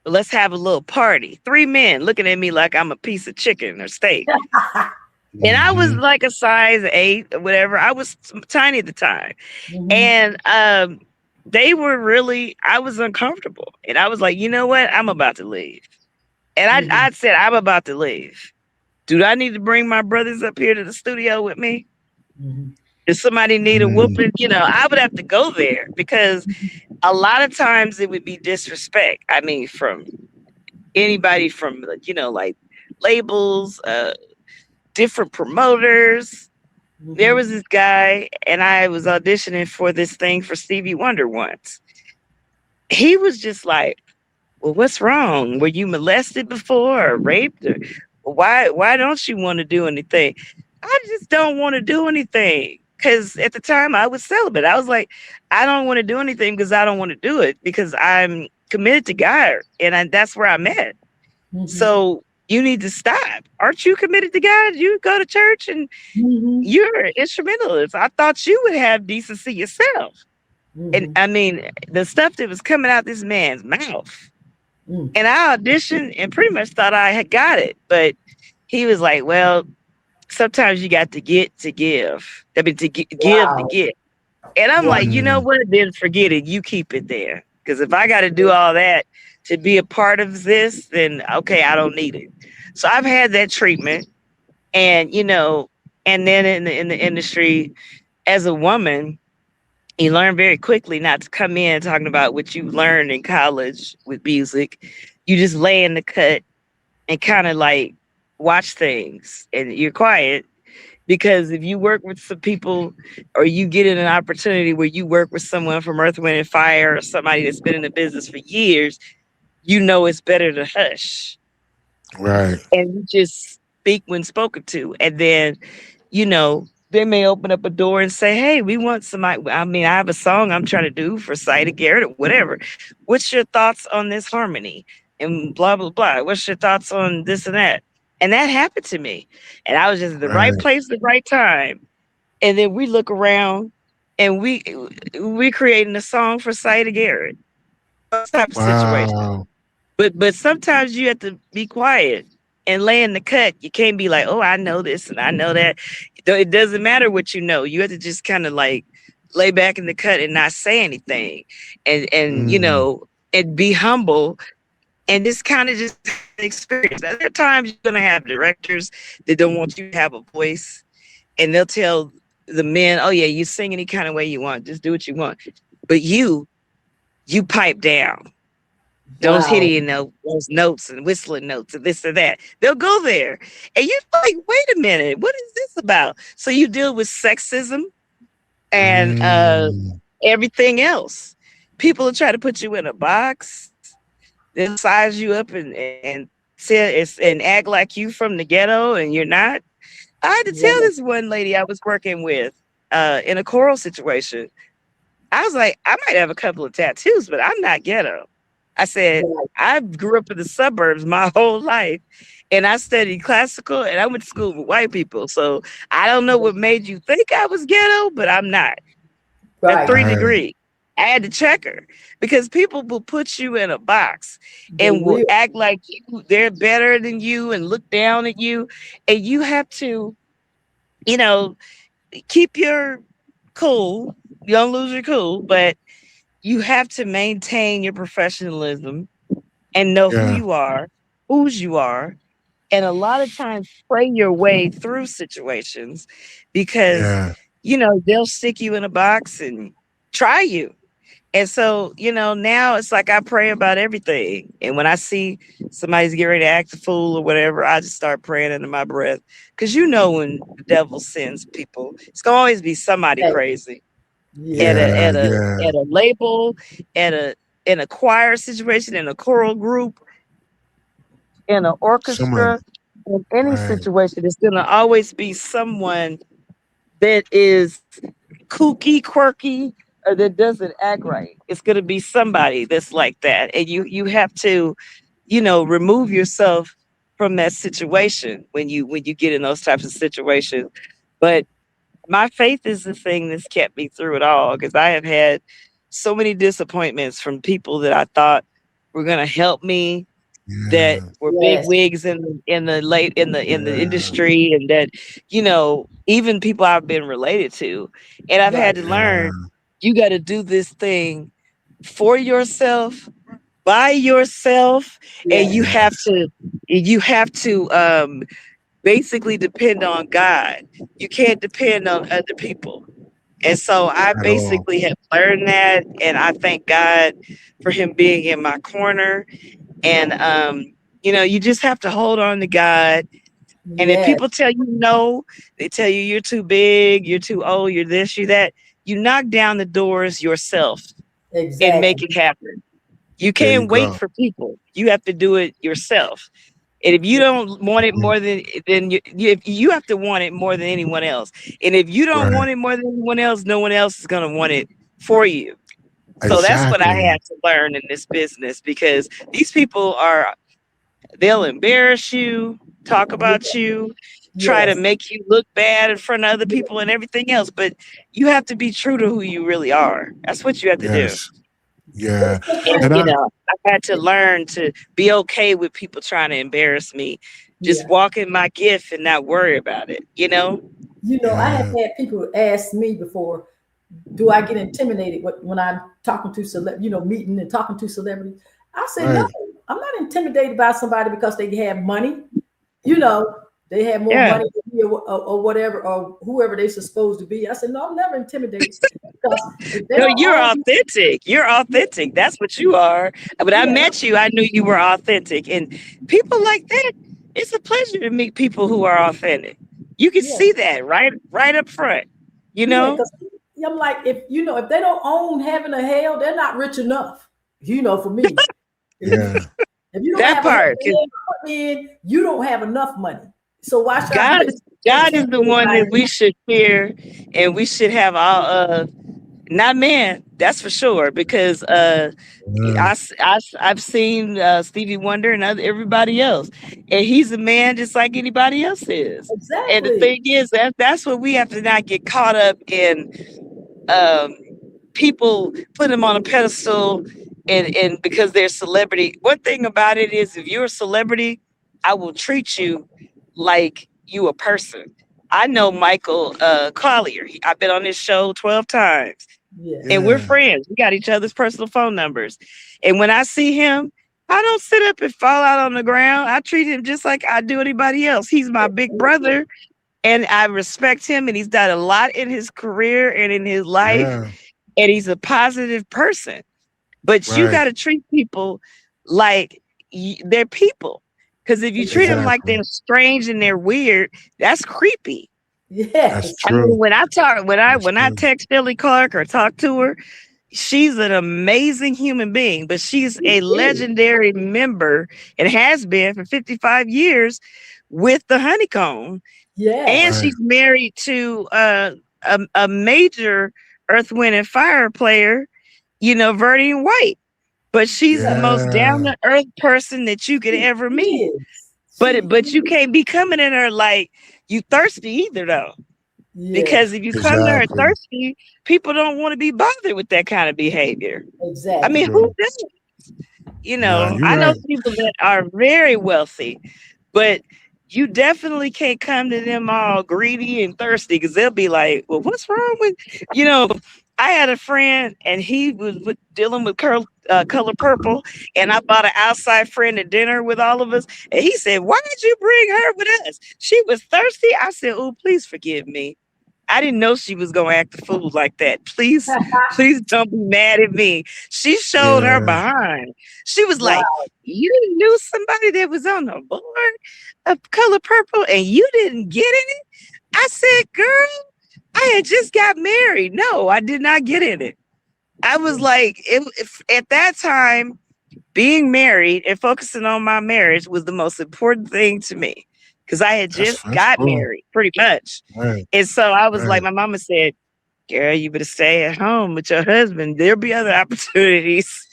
"Let's have a little party." 3 men looking at me like I'm a piece of chicken or steak. And I was Hmm. like a size 8 or whatever. I was tiny at the time. Mhm. And they were really, I was uncomfortable. And I was like, you know what? I'm about to leave. And I Mhm. said, I'm about to leave. Do I need to bring my brothers up here to the studio with me? Mhm. Does somebody need a Mm, whooping? I would have to go there because a lot of times it would be disrespect. I mean, from anybody from, like labels, different promoters. There was this guy, and I was auditioning for this thing for Stevie Wonder once. He was just like, well, what's wrong? Were you molested before or raped? Or why don't you want to do anything? I just don't want to do anything. Because at the time I was celibate. I was like, I don't want to do anything because I don't want to do it because I'm committed to God. And that's where I'm at. So you need to stop. Aren't you committed to God? You go to church and you're an instrumentalist. I thought you would have decency yourself. And I mean, the stuff that was coming out this man's mouth. And I auditioned and pretty much thought I had got it. But he was like, well, sometimes you got to get to give. I mean, to give to get. And I'm like, you know what? Then forget it. You keep it there. Because if I got to do all that to be a part of this, then okay, I don't need it. So I've had that treatment. And, you know, and then in the industry, as a woman, you learn very quickly not to come in talking about what you learned in college with music. You just lay in the cut and kind of like watch things, and you're quiet, because if you work with some people or you get in an opportunity where you work with someone from Earth, Wind and Fire or somebody that's been in the business for years, you know it's better to hush. Right. And you just speak when spoken to. And then, you know, they may open up a door and say, hey, we want somebody. I mean, I have a song I'm trying to do for Saida Garrett or whatever. What's your thoughts on this harmony? And blah, blah, blah. What's your thoughts on this and that? And that happened to me. And I was just in the right place at the right time. And then we look around and we creating a song for Saida Garrett. That type of situation. But sometimes you have to be quiet and lay in the cut. You can't be like, oh, I know this and I know that. It doesn't matter what you know. You have to just kind of like lay back in the cut and not say anything. And you know, and be humble and just kind of just experience. There are times you're gonna have directors that don't want you to have a voice, and they'll tell the men, oh yeah, you sing any kind of way you want, just do what you want. But you pipe down. Don't hit any those notes and whistling notes and this or that. They'll go there. And you're like, wait a minute, what is this about? So you deal with sexism and everything else. People will try to put you in a box. They'll size you up and say and act like you from the ghetto and you're not. I had to tell this one lady I was working with in a choral situation. I was like, I might have a couple of tattoos, but I'm not ghetto. I said, I grew up in the suburbs my whole life, and I studied classical, and I went to school with white people. So I don't know what made you think I was ghetto, but I'm not. At 3 degree. I had to check her because people will put you in a box and will act like they're better than you and look down at you. And you have to, you know, keep your cool. You don't lose your cool, but you have to maintain your professionalism and know who you are, whose you are, and a lot of times pray your way through situations because, you know, they'll stick you in a box and try you. And so, you know, now it's like I pray about everything. And when I see somebody's getting ready to act a fool or whatever, I just start praying under my breath. Because you know when the devil sends people, it's going to always be somebody crazy. At a label, in a choir situation, in a choral group, in an orchestra, in any situation, it's gonna always be someone that is kooky, quirky, or that doesn't act right. It's gonna be somebody that's like that. And you have to, you know, remove yourself from that situation when you get in those types of situations. But my faith is the thing that's kept me through it all, because I have had so many disappointments from people that I thought were going to help me, that were big wigs in the industry, and that, you know, even people I've been related to, and I've had to learn you got to do this thing for yourself, by yourself, and you have to basically depend on God. You can't depend on other people. And so I basically have learned that, and I thank God for him being in my corner. And You just have to hold on to God. And if Yes, people tell you no, they tell you you're too big, you're too old, you're this, you're that. You knock down the doors yourself and make exactly. it happen. You There you can't wait go. for people. You have to do it yourself. And if you don't want it Mm, more than you have to want it more than anyone else. And if you don't right. want it more than anyone else, no one else is going to want it for you. So that's what I Exactly. had to learn in this business, because these people they'll embarrass you, talk about you, try to Yes. make you look bad in front of other people and everything else. But you have to be true to who you really are. That's what you have to do. Yes. Yeah. And And I I had to learn to be okay with people trying to embarrass me. Just Yeah. walk in my gift and not worry about it. I have yeah. had people ask me before, do I get intimidated when I'm talking to meeting and talking to celebrities? I said, no, Right. I'm not intimidated by somebody because they have money. You know, they have more Yeah. money than me or whatever, or whoever they're supposed to be. I said, no, I'm never intimidated because if they No, don't you're own, authentic. You're authentic. That's what you are. When I yeah, met you, I knew you were authentic. And people like that, it's a pleasure to meet people who are authentic. You can yeah, see that right up front. You yeah, know? because I'm like, if they don't own heaven or hell, they're not rich enough. For me, Yeah. if you don't That have a heaven part. or 'Cause hell to put me in, you don't have enough money. So why should I God, be God is the intimidated one by that we should fear, and we should have all not man, that's for sure. Because Yeah. I've seen Stevie Wonder and everybody else, and he's a man just like anybody else is. And the exactly? thing is that's what we have to not get caught up in. Um, People put him on a pedestal, and because they're celebrity. One thing about it is, if you're a celebrity, I will treat you like you a person. I know Michael Collier. I've been on this show 12 times, Yes. and we're Yeah. friends. We got each other's personal phone numbers. And when I see him, I don't sit up and fall out on the ground. I treat him just like I do anybody else. He's my big brother, and I respect him, and he's done a lot in his career and in his life, Yeah. and he's a positive person. But you Right. got to treat people like they're people. Because if you treat them like Exactly. they're strange and they're weird, that's creepy. That's Yes. I mean, true. That's when I true. text Shirley Clark or talk to her, she's an amazing human being, but she's He a is. legendary member and has been for 55 years with the Honeycomb. And Yes. Right. she's married to a major Earth, Wind, and Fire player, Verdi White. But she's the most down Yeah. to earth person that you could She ever meet. is. But you can't be coming in her like you thirsty either, though. Yes. Because if you come to her Exactly. thirsty, people don't want to be bothered with that kind of behavior. I mean, Exactly. who True. does? Nah, you're I know right. people that are very wealthy, but you definitely can't come to them all greedy and thirsty, because they'll be like, well, what's wrong with, you know, I had a friend and he was dealing with color purple, and I bought an outside friend to dinner with all of us. And he said, why did you bring her with us? She was thirsty. I said, oh, please forgive me. I didn't know she was gonna act a fool like that. Please don't be mad at me. She showed her Yeah. behind. She was Wow. like, you knew somebody that was on the board of Color Purple and you didn't get in it? I said, girl, I had just got married. No, I did not get in it. I was like, at that time, being married and focusing on my marriage was the most important thing to me, because I had just That's got cool. married pretty much. Right. And so I was like, Right. my mama said, girl, you better stay at home with your husband. There'll be other opportunities.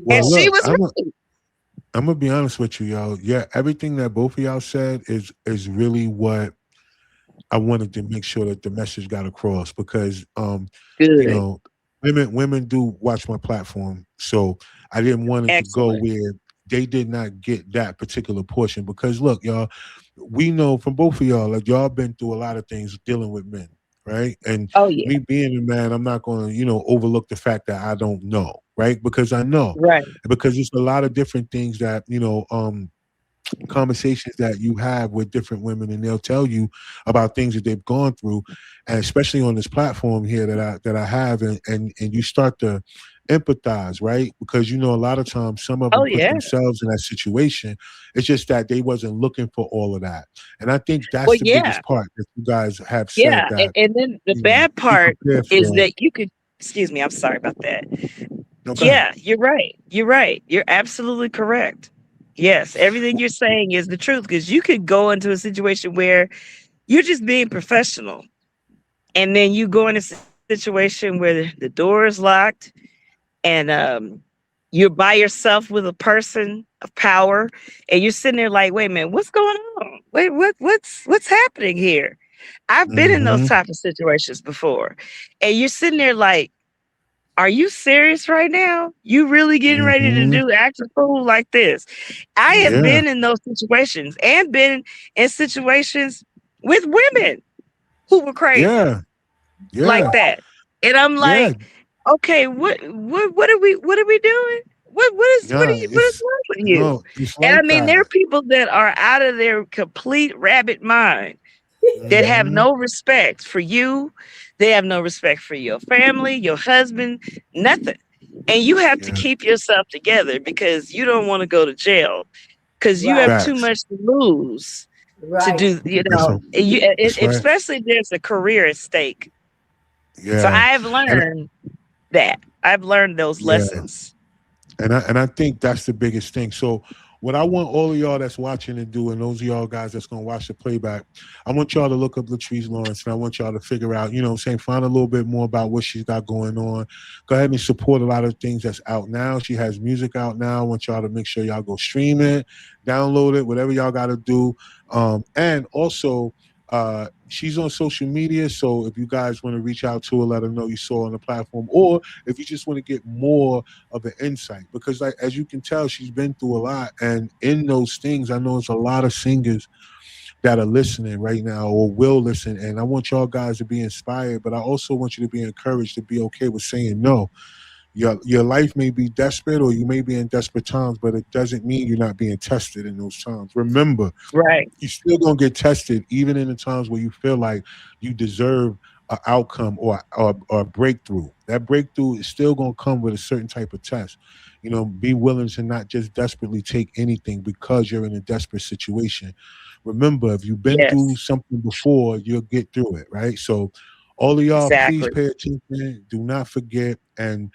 Well, And Yes. she look, was right. I'm gonna be honest with you, y'all. Yeah, everything that both of y'all said is really what I wanted to make sure that the message got across, because you Good. know, women do watch my platform. So I didn't want it to go Excellent. where they did not get that particular portion. Because look, y'all, we know from both of y'all, like y'all been through a lot of things dealing with men, right? And Oh, yeah. me being a man, I'm not gonna, overlook the fact that I don't know, right? Because I know. Right. Because there's a lot of different things that, conversations that you have with different women, and they'll tell you about things that they've gone through, and especially on this platform here that I have, and you start to empathize, right? Because a lot of times some of them Oh put yeah. themselves in that situation. It's just that they wasn't looking for all of that. And I think that's Well, the yeah. biggest part that you guys have said Yeah. that, And then the bad be part prepared is for. that you could, excuse me, I'm sorry about that. No, go ahead. Yeah, you're right. You're right. You're absolutely correct. Yes, everything you're saying is the truth, because you could go into a situation where you're just being professional, and then you go in a situation where the door is locked, and you're by yourself with a person of power, and you're sitting there like, wait a minute, what's going on? Wait, what's happening here? I've been in those Mm-hmm. type of situations before, and you're sitting there like, are you serious right now? You really getting ready to Mm-hmm. act a fool like this? I have Yeah. been in those situations, and been in situations with women who were crazy Yeah. like Yeah. that. And I'm Yeah. like, okay, what are we doing? Yeah. What is wrong with you? It's And I like mean, there that. are people that are out of their complete rabbit mind, that have Mm-hmm. no respect for you. They have no respect for your family, your husband, nothing. And you have to Yeah. keep yourself together, because you don't want to go to jail, because you have Right. too Facts. much to lose to Right. do, That's a, that's right. especially if there's a career at stake. So Yeah. I've And learned that. I've learned those yeah. lessons. And I think that's the biggest thing. So what I want all of y'all that's watching to do, and those of y'all guys that's gonna watch the playback, I want y'all to look up Latrice Lawrence, and I want y'all to figure out, find a little bit more about what she's got going on. Go ahead and support a lot of things that's out now. She has music out now. I want y'all to make sure y'all go stream it, download it, whatever y'all gotta do. And also she's on social media, so if you guys want to reach out to her, let her know you saw her on the platform, or if you just want to get more of an insight, because like, as you can tell, she's been through a lot, and in those things, I know it's a lot of singers that are listening right now or will listen, and I want y'all guys to be inspired, but I also want you to be encouraged to be okay with saying no. Your life may be desperate, or you may be in desperate times, but it doesn't mean you're not being tested in those times. Remember, Right. you're still gonna get tested, even in the times where you feel like you deserve an outcome or a breakthrough. That breakthrough is still gonna come with a certain type of test. Be willing to not just desperately take anything because you're in a desperate situation. Remember, if you've been through Yes. something before, you'll get through it, right? So all of y'all, please Exactly. pay attention. Do not forget, and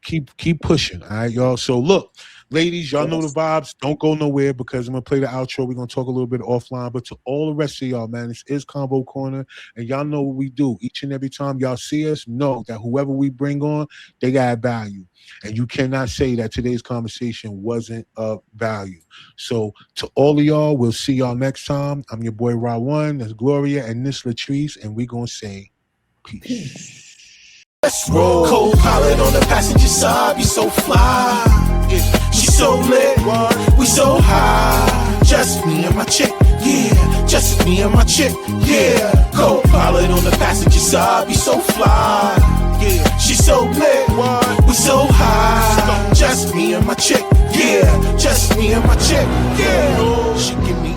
keep pushing. All right, y'all. So look, ladies, y'all know the Yes. vibes. Don't go nowhere, because I'm gonna play the outro. We're gonna talk a little bit offline. But to all the rest of y'all, man, this is Convo Corner, and y'all know what we do. Each and every time y'all see us, know that whoever we bring on, they got value. And you cannot say that today's conversation wasn't of value. So to all of y'all, we'll see y'all next time. I'm your boy Ra1, that's Gloria, and this Latrice, and we're gonna say peace. Let's roll. Co-pilot on the passenger side, be so fly. She so lit, we so high. Just me and my chick, yeah. Just me and my chick, yeah. Co-pilot on the passenger side, be so fly. Yeah, she so lit, we so high. Just me and my chick, yeah. Just me and my chick, yeah. She give me